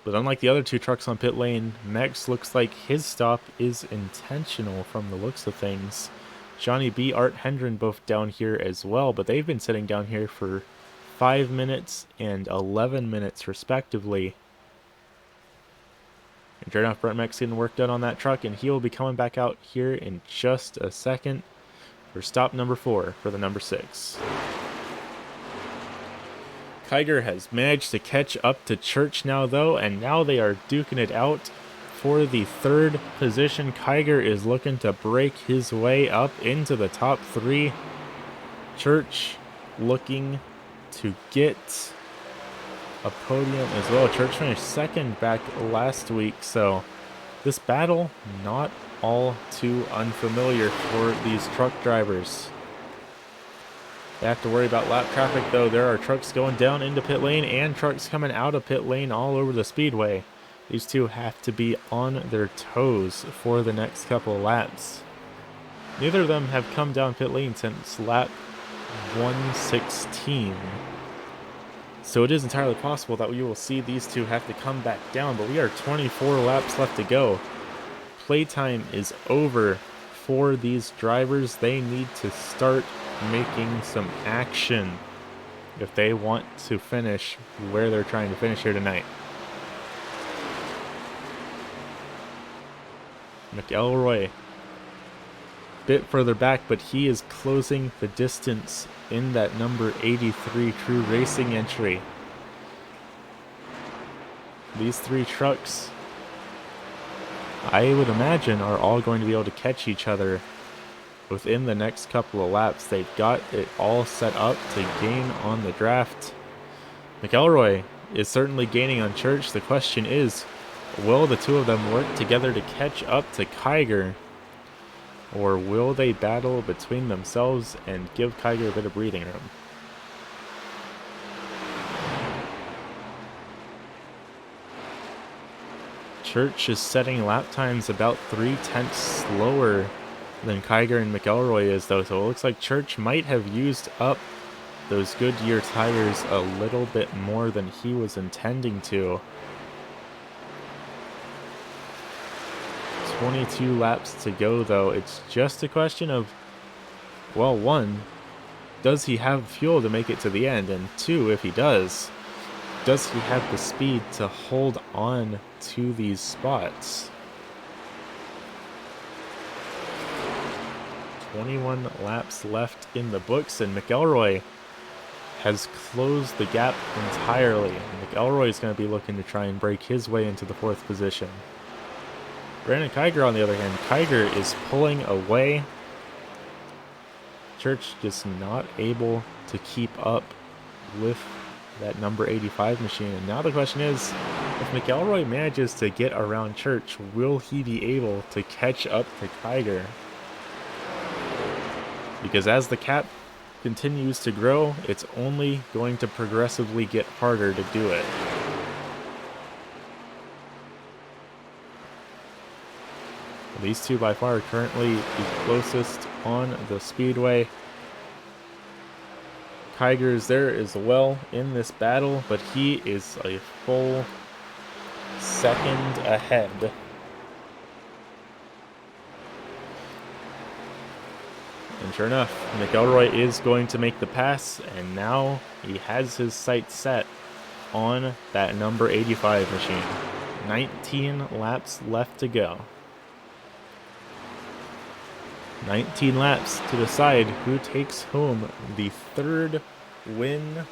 But unlike the other 2 trucks on pit lane, Mex looks like his stop is intentional from the looks of things. Johnny B, Art Hendren both down here as well, but they've been sitting down here for 5 minutes and 11 minutes respectively. And sure enough, Brent Mex getting work done on that truck, and he will be coming back out here in just a second for stop number 4 for the number 6. Kiger has managed to catch up to Church now, though, and now they are duking it out for the 3rd position. Kiger is looking to break his way up into the top 3. Church looking to get a podium as well. Church finished 2nd back last week, so this battle not all too unfamiliar for these truck drivers. They have to worry about lap traffic, though. There are trucks going down into pit lane and trucks coming out of pit lane all over the speedway. These 2 have to be on their toes for the next couple of laps. Neither of them have come down pit lane since lap 116. So it is entirely possible that we will see these 2 have to come back down, but we are 24 laps left to go. Playtime is over for these drivers. They need to start making some action if they want to finish where they're trying to finish here tonight. McElroy bit further back, but he is closing the distance in that number 83 True Racing entry. These three trucks, I would imagine, are all going to be able to catch each other within the next couple of laps. They've got it all set up to gain on the draft. McElroy is certainly gaining on Church. The question is, will the two of them work together to catch up to Kiger? Or will they battle between themselves and give Kiger a bit of breathing room? Church is setting lap times about 3/10 slower than Kiger and McElroy is, though, so it looks like Church might have used up those Goodyear tires a little bit more than he was intending to. 22 laps to go, though. It's just a question of, well, one, does he have fuel to make it to the end? And two, if he does he have the speed to hold on to these spots? 21 laps left in the books, and McElroy has closed the gap entirely. McElroy is going to be looking to try and break his way into the 4th position. Brandon Kiger, on the other hand, Kiger is pulling away. Church just not able to keep up with that number 85 machine. And now the question is, if McElroy manages to get around Church, will he be able to catch up to Kiger? Because as the gap continues to grow, it's only going to progressively get harder to do it. These two by far are currently the closest on the speedway. Kiger is there as well in this battle, but he is a full second ahead. And sure enough, McElroy is going to make the pass, and now he has his sights set on that number 85 machine. 19 laps left to go. 19 laps to decide who takes home the 3rd win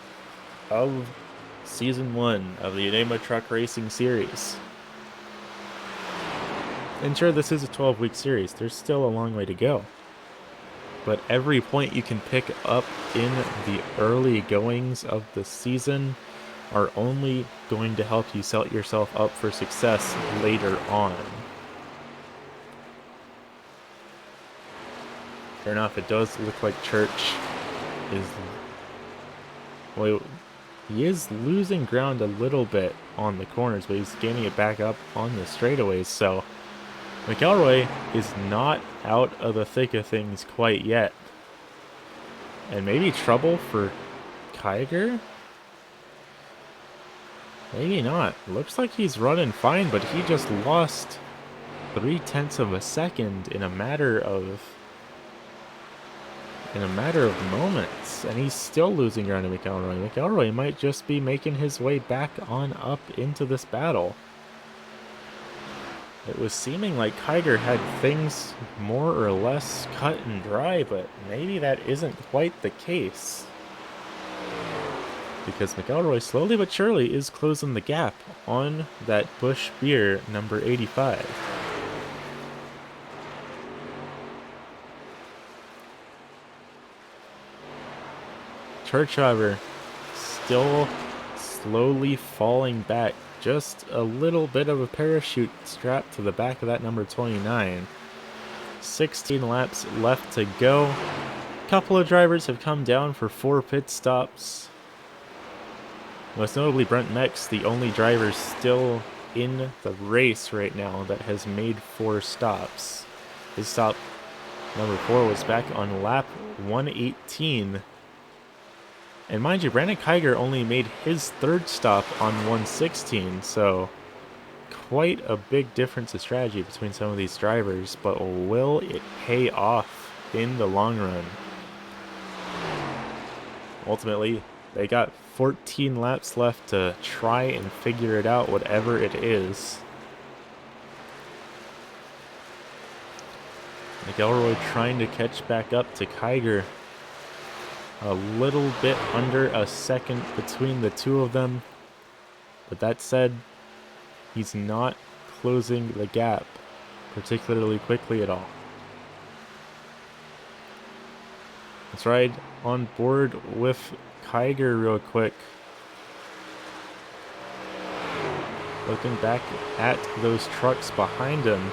of Season 1 of the Enigma Truck Racing Series. And sure, this is a 12-week series. There's still a long way to go. But every point you can pick up in the early goings of the season are only going to help you set yourself up for success later on. Sure enough, it does look like Church is... well, he is losing ground a little bit on the corners, but he's gaining it back up on the straightaways, so McElroy is not out of the thick of things quite yet. And maybe trouble for Kiger? Maybe not. Looks like he's running fine, but he just lost 0.3 of a second in a matter of moments, and he's still losing ground to McElroy. McElroy might just be making his way back on up into this battle. It was seeming like Kiger had things more or less cut and dry, but maybe that isn't quite the case. Because McElroy slowly but surely is closing the gap on that Busch Beer number 85. Church, however, still slowly falling back. Just a little bit of a parachute strapped to the back of that number 29. 16 laps left to go. A couple of drivers have come down for 4 pit stops. Most notably Brent Mex, the only driver still in the race right now that has made 4 stops. His stop number 4 was back on lap 118. And mind you, Brandon Kiger only made his 3rd stop on 116, so quite a big difference of strategy between some of these drivers, but will it pay off in the long run? Ultimately, they got 14 laps left to try and figure it out, whatever it is. McElroy trying to catch back up to Kiger. A little bit under a second between the two of them. But that said, he's not closing the gap particularly quickly at all. Let's ride on board with Kiger real quick. Looking back at those trucks behind him,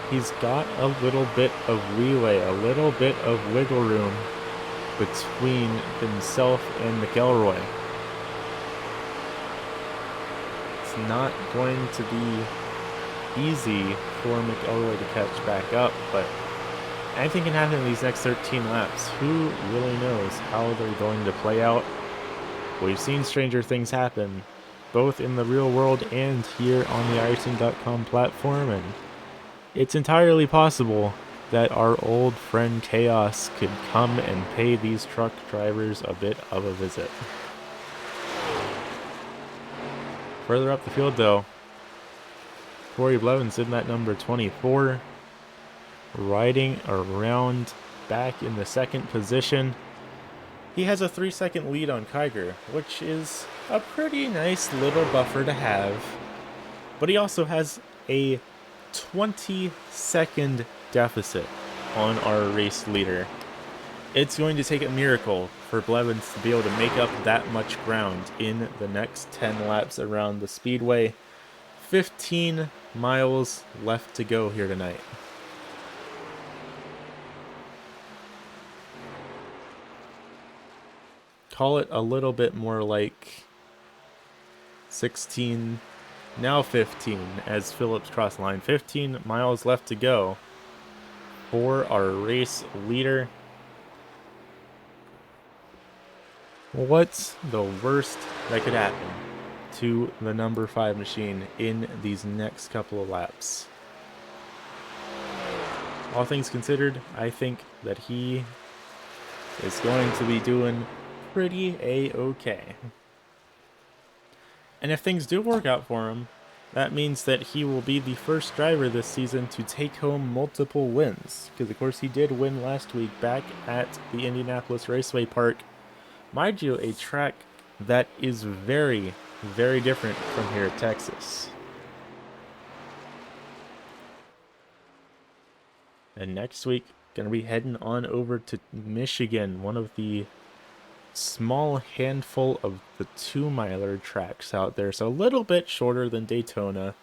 he's got a little bit of leeway, a little bit of wiggle room between himself and McElroy. It's not going to be easy for McElroy to catch back up, but anything can happen in these next 13 laps. Who really knows how they're going to play out? We've seen stranger things happen, both in the real world and here on the iRacing.com platform, and it's entirely possible that our old friend Chaos could come and pay these truck drivers a bit of a visit. Further up the field though, Corey Blevins in that number 24, riding around back in the second position. He has a 3-second lead on Kiger, which is a pretty nice little buffer to have, but he also has a 20-second deficit on our race leader. It's going to take a miracle for Blevins to be able to make up that much ground in the next 10 laps around the speedway. 15 miles left to go here tonight. Call it a little bit more like 16, now 15 as Phillips cross line. 15 miles left to go for our race leader. What's the worst that could happen to the number 5 machine in these next couple of laps? All things considered, I think that he is going to be doing pretty a-okay. And if things do work out for him, that means that he will be the first driver this season to take home multiple wins. Because of course he did win last week back at the Indianapolis Raceway Park. Mind you, a track that is very, very different from here at Texas. And next week, gonna be heading on over to Michigan, one of the small handful of the 2-miler tracks out there. So a little bit shorter than Daytona,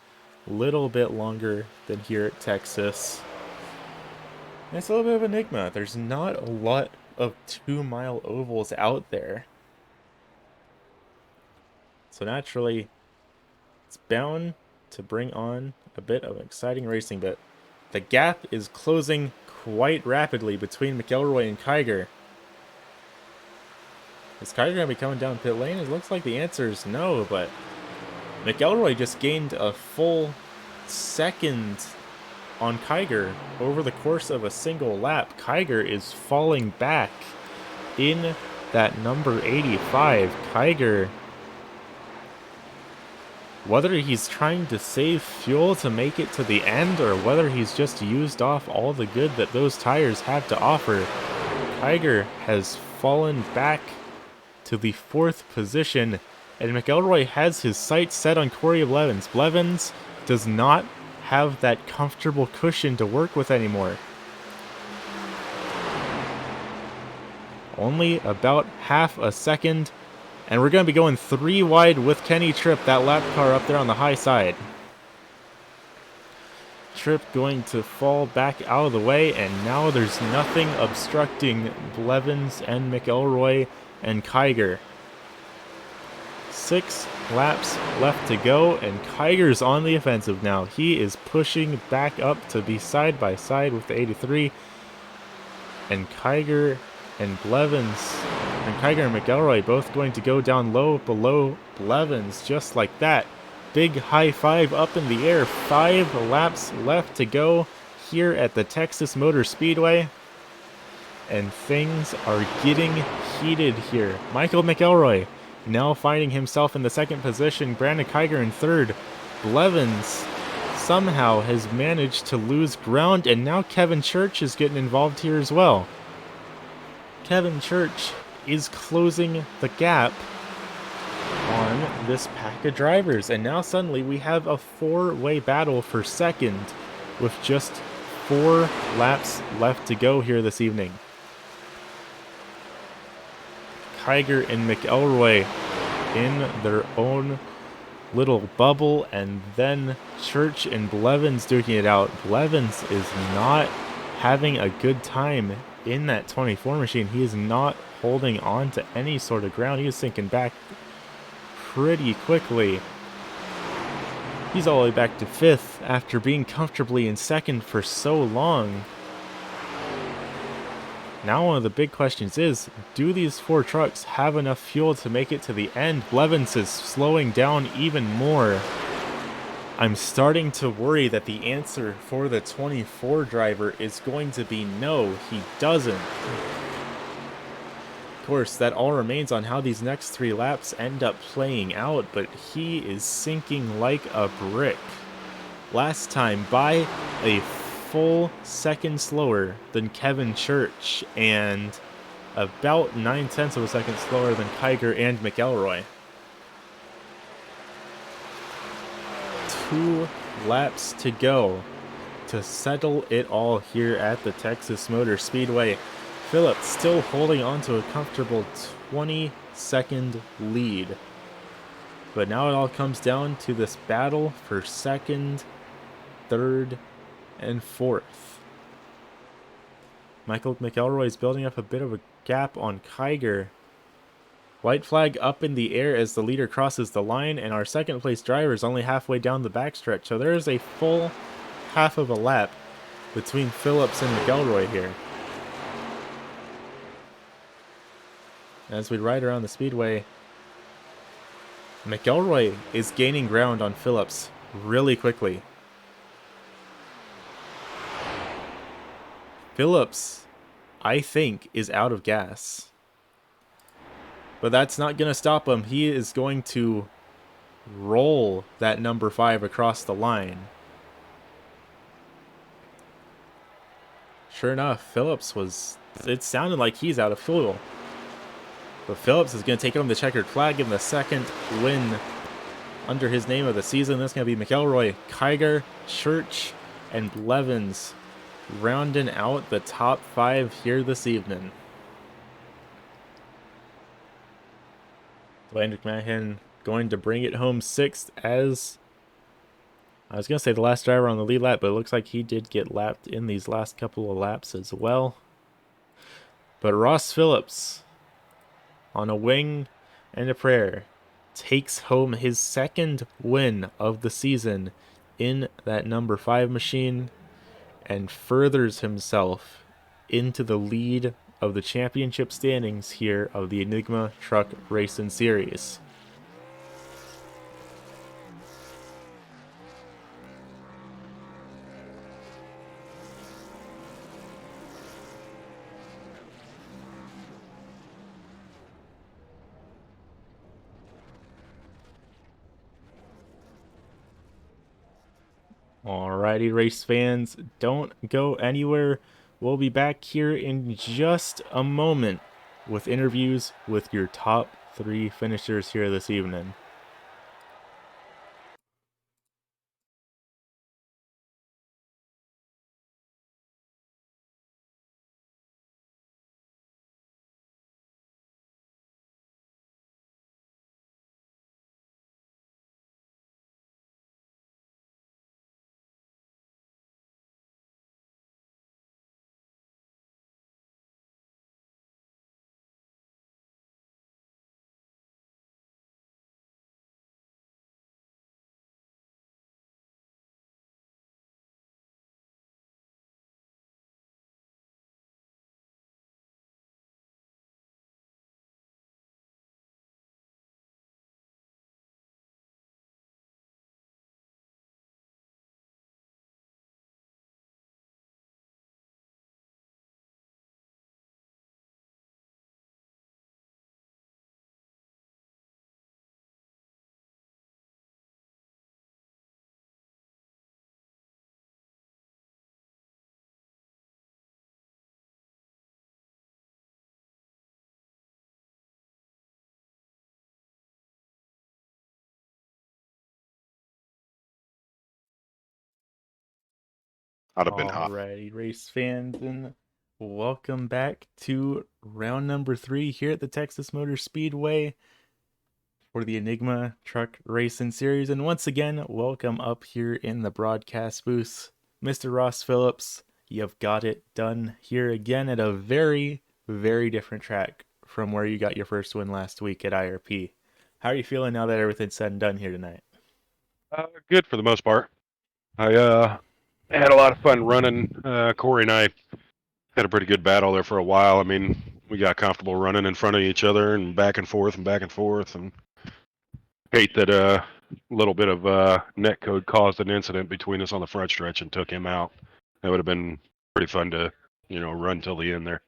a little bit longer than here at Texas. And it's a little bit of Enigma. There's not a lot of 2-mile ovals out there. So naturally, it's bound to bring on a bit of exciting racing, but the gap is closing quite rapidly between McElroy and Kiger. Is Kiger going to be coming down pit lane? It looks like the answer is no, but McElroy just gained a full second on Kiger over the course of a single lap. Kiger is falling back in that number 85. Kiger, whether he's trying to save fuel to make it to the end or whether he's just used off all the good that those tires have to offer, Kiger has fallen back to the 4th position, and McElroy has his sights set on Corey Blevins. Blevins does not have that comfortable cushion to work with anymore. Only about half a second, and we're going to be going 3 wide with Kenny Tripp, that lap car up there on the high side. Tripp going to fall back out of the way, and now there's nothing obstructing Blevins and McElroy and Kiger. 6 laps left to go, and Kiger's on the offensive now. He is pushing back up to be side by side with the 83. And Kiger and Blevins, and Kiger and McElroy both going to go down low below Blevins just like that. Big high five up in the air. 5 laps left to go here at the Texas Motor Speedway. And things are getting heated here. Michael McElroy now finding himself in the 2nd position. Brandon Kiger in 3rd. Blevins somehow has managed to lose ground, and now Kevin Church is getting involved here as well. Kevin Church is closing the gap on this pack of drivers, and now suddenly we have a four-way battle for second with just 4 laps left to go here this evening. Kiger and McElroy in their own little bubble, and then Church and Blevins duking it out. Blevins is not having a good time in that 24 machine. He is not holding on to any sort of ground. He is sinking back pretty quickly. He's all the way back to 5th after being comfortably in 2nd for so long. Now one of the big questions is, do these 4 trucks have enough fuel to make it to the end? Blevins is slowing down even more. I'm starting to worry that the answer for the 24 driver is going to be no, he doesn't. Of course, that all remains on how these next 3 laps end up playing out, but he is sinking like a brick. Last time by a full second slower than Kevin Church, and about 9/10 of a second slower than Kiger and McElroy. 2 laps to go to settle it all here at the Texas Motor Speedway. Phillips still holding on to a comfortable 20-second lead. But now it all comes down to this battle for 2nd, 3rd, and 4th. Michael McElroy is building up a bit of a gap on Kiger. White flag up in the air as the leader crosses the line, and our 2nd place driver is only halfway down the backstretch. So there is a full half of a lap between Phillips and McElroy here. As we ride around the speedway, McElroy is gaining ground on Phillips really quickly. Phillips, I think, is out of gas. But that's not going to stop him. He is going to roll that number 5 across the line. Sure enough, Phillips was... It sounded like he's out of fuel. But Phillips is going to take home the checkered flag in the 2nd win under his name of the season. That's going to be McElroy, Kiger, Church, and Blevins rounding out the top 5 here this evening. Dwayne McMahon going to bring it home 6th as... I was going to say the last driver on the lead lap, but it looks like he did get lapped in these last couple of laps as well. But Ross Phillips, on a wing and a prayer, takes home his 2nd win of the season in that number 5 machine and furthers himself into the lead of the championship standings here of the Enigma Truck Racing Series. Alrighty, race fans, don't go anywhere. We'll be back here in just a moment with interviews with your top 3 finishers here this evening. I'd have been huffed. Alrighty, race fans, and welcome back to round number 3 here at the Texas Motor Speedway for the Enigma Truck Racing Series. And once again, welcome up here in the broadcast booth, Mr. Ross Phillips. You've got it done here again at a very, very different track from where you got your first win last week at IRP. How are you feeling now that everything's said and done here tonight? Good for the most part. I had a lot of fun running. Corey and I had a pretty good battle there for a while. I mean, we got comfortable running in front of each other and back and forth and back and forth. And hate that a little bit of net code caused an incident between us on the front stretch and took him out. That would have been pretty fun to, run till the end there.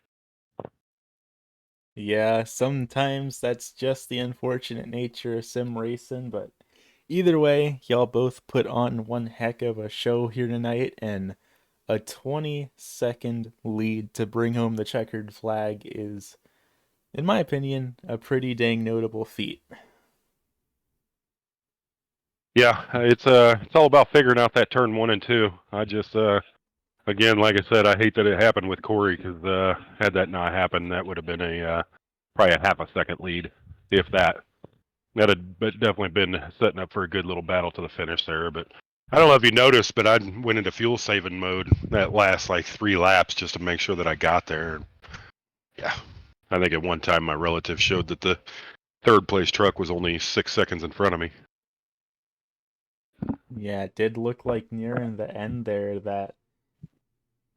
Yeah, sometimes that's just the unfortunate nature of sim racing, but either way, y'all both put on one heck of a show here tonight, and a 20-second lead to bring home the checkered flag is, in my opinion, a pretty dang notable feat. Yeah, it's all about figuring out that turn 1 and 2. I just again, like I said, I hate that it happened with Corey because had that not happened, that would have been a probably a half a second lead, if that. That had definitely been setting up for a good little battle to the finish there. But I don't know if you noticed, but I went into fuel saving mode that last like 3 laps just to make sure that I got there. Yeah, I think at one time my relative showed that the third place truck was only 6 seconds in front of me. Yeah, it did look like nearing the end there that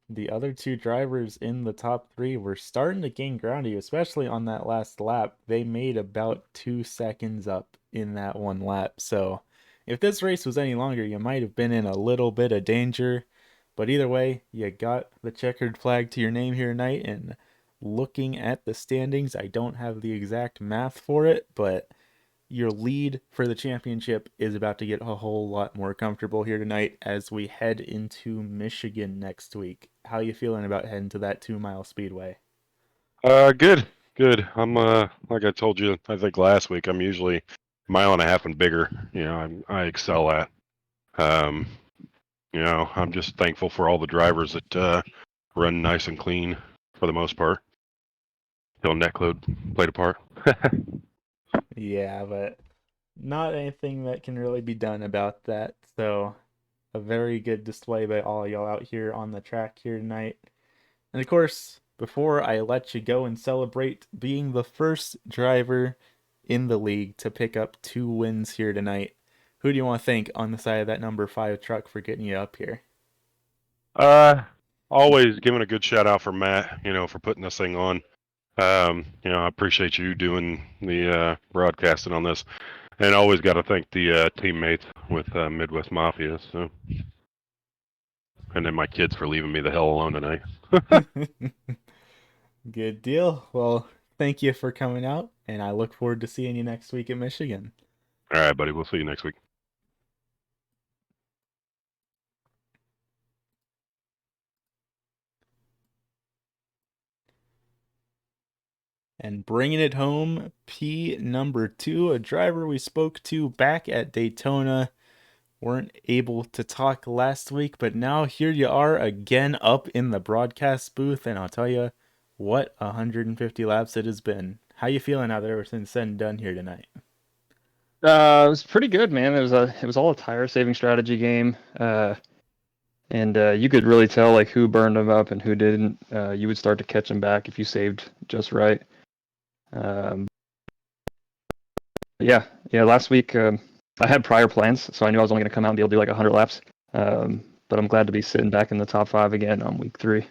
the other two drivers in the top three were starting to gain ground to you, especially on that last lap. They made about 2 seconds up in that one lap. So if this race was any longer, you might have been in a little bit of danger. But either way, you got the checkered flag to your name here tonight. And looking at the standings, I don't have the exact math for it, but your lead for the championship is about to get a whole lot more comfortable here tonight as we head into Michigan next week. How you feeling about heading to that 2 mile speedway? Good, good. I'm like I told you, I think last week, I'm usually a mile and a half and bigger. I excel at. Um, I'm just thankful for all the drivers that run nice and clean for the most part. Till netload played a part. Yeah, but not anything that can really be done about that. So, a very good display by all y'all out here on the track here tonight. And of course, before I let you go and celebrate being the first driver in the league to pick up 2 wins here tonight, who do you want to thank on the side of that number 5 truck for getting you up here? uh, Always giving a good shout out for Matt. For putting this thing on. I appreciate you doing the broadcasting on this, and always got to thank the teammates with Midwest Mafia. So, and then my kids for leaving me the hell alone tonight. Good deal. Well, thank you for coming out, and I look forward to seeing you next week in Michigan. All right, buddy. We'll see you next week. And bringing it home, P number 2, a driver we spoke to back at Daytona. Weren't able to talk last week, but now here you are again up in the broadcast booth, and I'll tell you what 150 laps it has been. How you feeling now that everything's said and done here tonight? It was pretty good, man. It was all a tire saving strategy game, and you could really tell like who burned them up and who didn't. You would start to catch them back if you saved just right. Um, yeah. Last week I had prior plans, so I knew I was only going to come out and be able to do like 100 laps. But I'm glad to be sitting back in the top five again on week 3.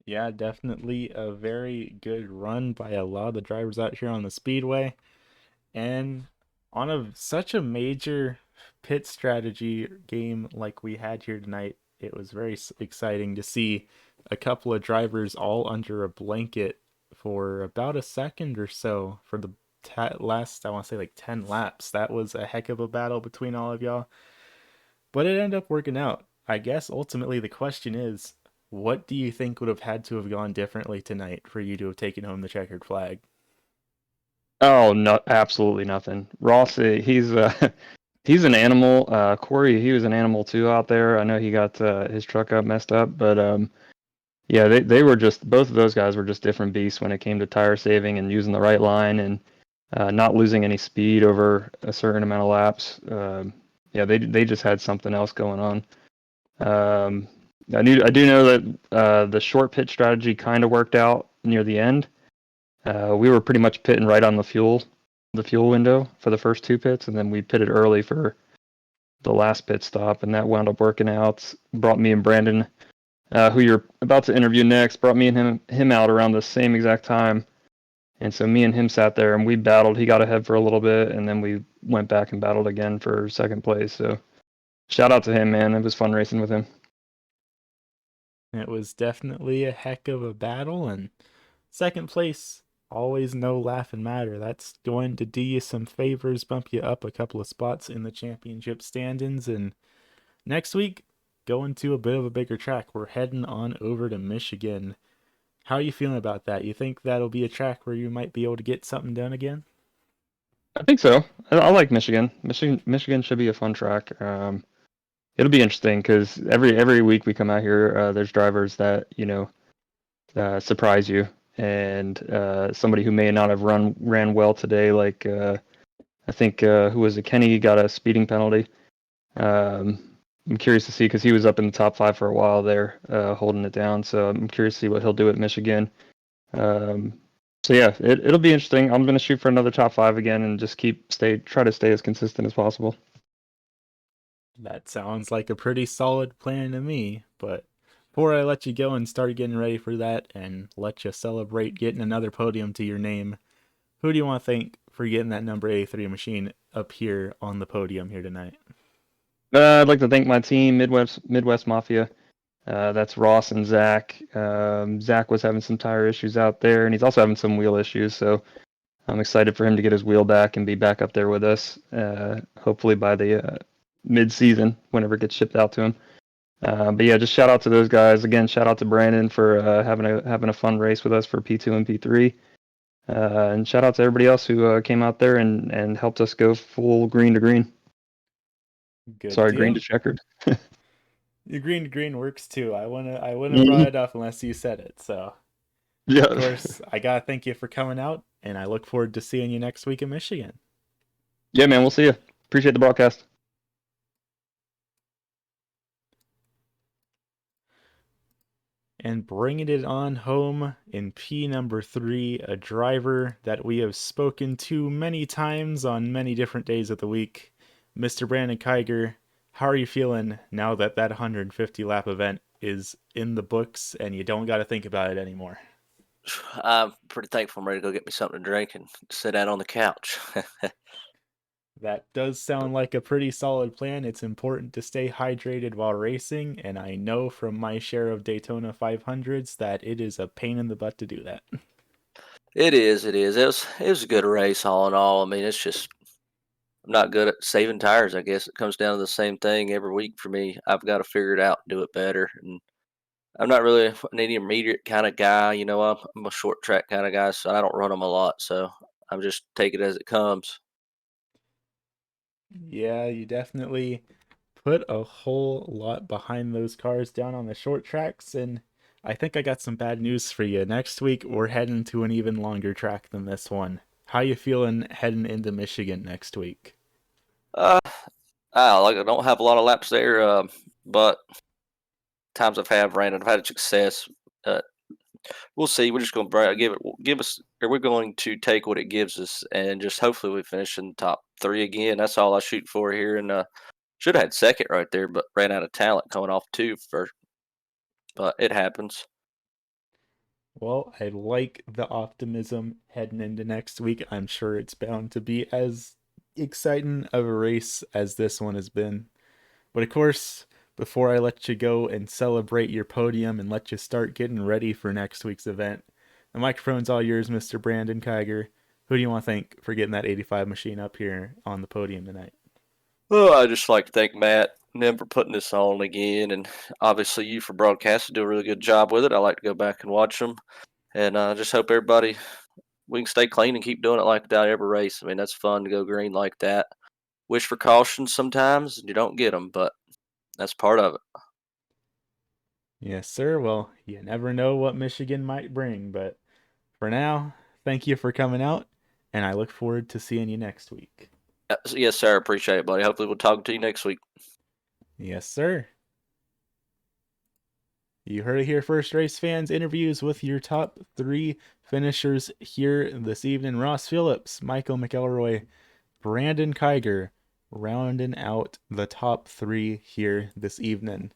Yeah, definitely a very good run by a lot of the drivers out here on the speedway. And on such a major pit strategy game like we had here tonight, it was very exciting to see a couple of drivers all under a blanket for about a second or so for the last, I want to say like 10 laps. That was a heck of a battle between all of y'all, but it ended up working out. I guess ultimately the question is, what do you think would have had to have gone differently tonight for you to have taken home the checkered flag? Oh no, absolutely nothing. Ross, he's He's an animal. Corey, he was an animal too out there. I know he got his truck up messed up, but yeah, they were just both of those guys were just different beasts when it came to tire saving and using the right line and not losing any speed over a certain amount of laps. Yeah, they just had something else going on. Um, I do know that the short pit strategy kind of worked out near the end. We were pretty much pitting right on the fuel window for the first two pits, and then we pitted early for the last pit stop, and that wound up working out. Brought me and Brandon, who you're about to interview next, brought me and him out around the same exact time. And so me and him sat there and we battled. He got ahead for a little bit, and then we went back and battled again for second place. So shout out to him, man. It was fun racing with him. It was definitely a heck of a battle, and second place, always no laughing matter. That's going to do you some favors, bump you up a couple of spots in the championship standings, and next week, going to a bit of a bigger track. We're heading on over to Michigan. How are you feeling about that? You think that'll be a track where you might be able to get something done again? I think so. I like Michigan. Michigan should be a fun track. It'll be interesting because every week we come out here, there's drivers that surprise you, and somebody who may not have ran well today, like I think who was it? Kenny got a speeding penalty. I'm curious to see because he was up in the top five for a while there, holding it down. So I'm curious to see what he'll do at Michigan. Um, so yeah, it'll be interesting. I'm gonna shoot for another top five again and just try to stay as consistent as possible. That sounds like a pretty solid plan to me, but before I let you go and start getting ready for that and let you celebrate getting another podium to your name, who do you want to thank for getting that number 83 machine up here on the podium here tonight? I'd like to thank my team, Midwest Mafia. That's Ross and Zach. Zach was having some tire issues out there, and he's also having some wheel issues. So I'm excited for him to get his wheel back and be back up there with us. Hopefully by the mid-season, whenever it gets shipped out to him. But yeah, just shout out to those guys again. Shout out to Brandon for having a fun race with us for P2 and P3. And shout out to everybody else who came out there and helped us go full green to green. Good Sorry, green deal. to checkered. The green to green works too. I wouldn't have brought Mhm. it up unless you said it. So, of Yeah. course, I gotta thank you for coming out, and I look forward to seeing you next week in Michigan. Yeah, man. We'll see you. Appreciate the broadcast. And bringing it on home in P number 3, a driver that we have spoken to many times on many different days of the week, Mr. Brandon Kiger. How are you feeling now that that 150 lap event is in the books and you don't got to think about it anymore? I'm pretty thankful I'm ready to go get me something to drink and sit out on the couch. That does sound like a pretty solid plan. It's important to stay hydrated while racing, and I know from my share of Daytona 500s that it is a pain in the butt to do that. It is, it is. It was a good race all in all. I mean, it's just I'm not good at saving tires. I guess it comes down to the same thing every week for me. I've got to figure it out and do it better. And I'm not really an intermediate kind of guy. I'm a short track kind of guy, so I don't run them a lot. So I'm just take it as it comes. Yeah, you definitely put a whole lot behind those cars down on the short tracks, and I think I got some bad news for you. Next week we're heading to an even longer track than this one. How you feeling heading into Michigan next week? Uh, I don't have a lot of laps there, but times I've had success. Uh, we'll see. We're just going to give us, or we're going to take what it gives us, and just hopefully we finish in the top three again. That's all I shoot for here. And should have had second right there, but ran out of talent coming off two first. But it happens. Well, I like the optimism heading into next week. I'm sure it's bound to be as exciting of a race as this one has been. But of course, before I let you go and celebrate your podium and let you start getting ready for next week's event, the microphone's all yours, Mr. Brandon Kiger. Who do you want to thank for getting that 85 machine up here on the podium tonight? Well, I just like to thank Matt and them for putting this on again, and obviously you for broadcasting. Do a really good job with it. I like to go back and watch them, and just hope everybody we can stay clean and keep doing it like that every race. I mean, that's fun to go green like that. wish for caution sometimes, and you don't get them, but that's part of it. Yes, sir. Well, you never know what Michigan might bring, but for now, thank you for coming out, and I look forward to seeing you next week. Yes, sir. Appreciate it, buddy. Hopefully, we'll talk to you next week. Yes, sir. You heard it here first, race fans. Interviews with your top 3 finishers here this evening. Ross Phillips, Michael McElroy, Brandon Kiger, rounding out the top 3 here this evening.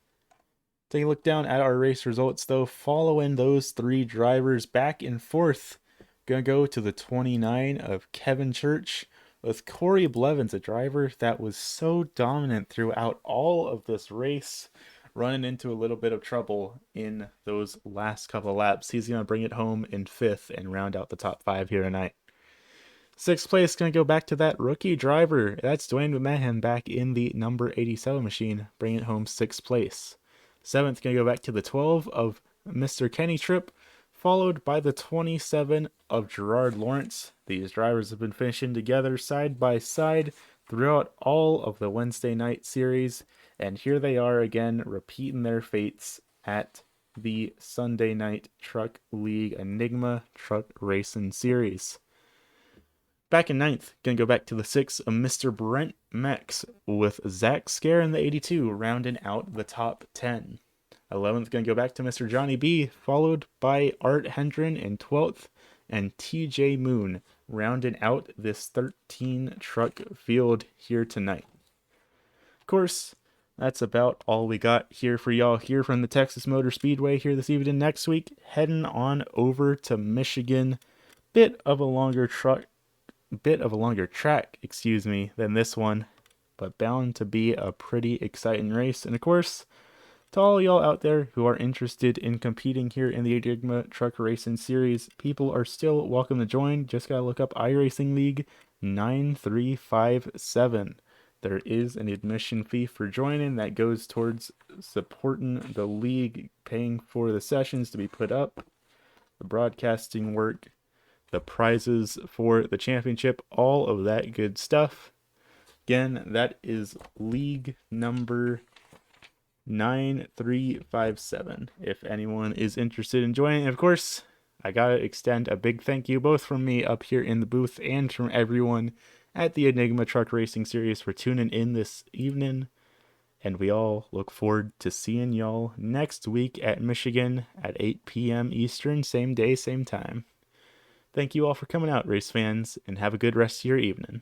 Take a look down at our race results, though. Following those 3 drivers back and forth, gonna go to the 29 of Kevin Church with Corey Blevins, a driver that was so dominant throughout all of this race, running into a little bit of trouble in those last couple of laps. He's gonna bring it home in 5th and round out the top 5 here tonight. 6th place gonna go back to that rookie driver. That's Dwayne McMahon back in the number 87 machine, bringing it home 6th place. 7th gonna go back to the 12 of Mr. Kenny Tripp, followed by the 27 of Gerard Lawrence. These drivers have been finishing together side by side throughout all of the Wednesday night series, and here they are again repeating their fates at the Sunday night Truck League Enigma Truck Racing Series. Back in 9th, gonna go back to the 6 of Mr. Brent Mex with Zach Scare in the 82 rounding out the top 10. 11th, gonna go back to Mr. Johnny B, followed by Art Hendren in 12th, and TJ Moon rounding out this 13 truck field here tonight. Of course, that's about all we got here for y'all here from the Texas Motor Speedway here this evening. Next week, heading on over to Michigan. Bit of a longer track, than this one, but bound to be a pretty exciting race. And of course, to all y'all out there who are interested in competing here in the Enigma Truck Racing Series, people are still welcome to join. Just gotta look up iRacing League 9357. There is an admission fee for joining that goes towards supporting the league, paying for the sessions to be put up, the broadcasting work, the prizes for the championship, all of that good stuff. Again, that is league number 9357 if anyone is interested in joining. And of course, I gotta extend a big thank you both from me up here in the booth and from everyone at the Enigma Truck Racing Series for tuning in this evening. And we all look forward to seeing y'all next week at Michigan at 8 p.m. Eastern, same day, same time. Thank you all for coming out, race fans, and have a good rest of your evening.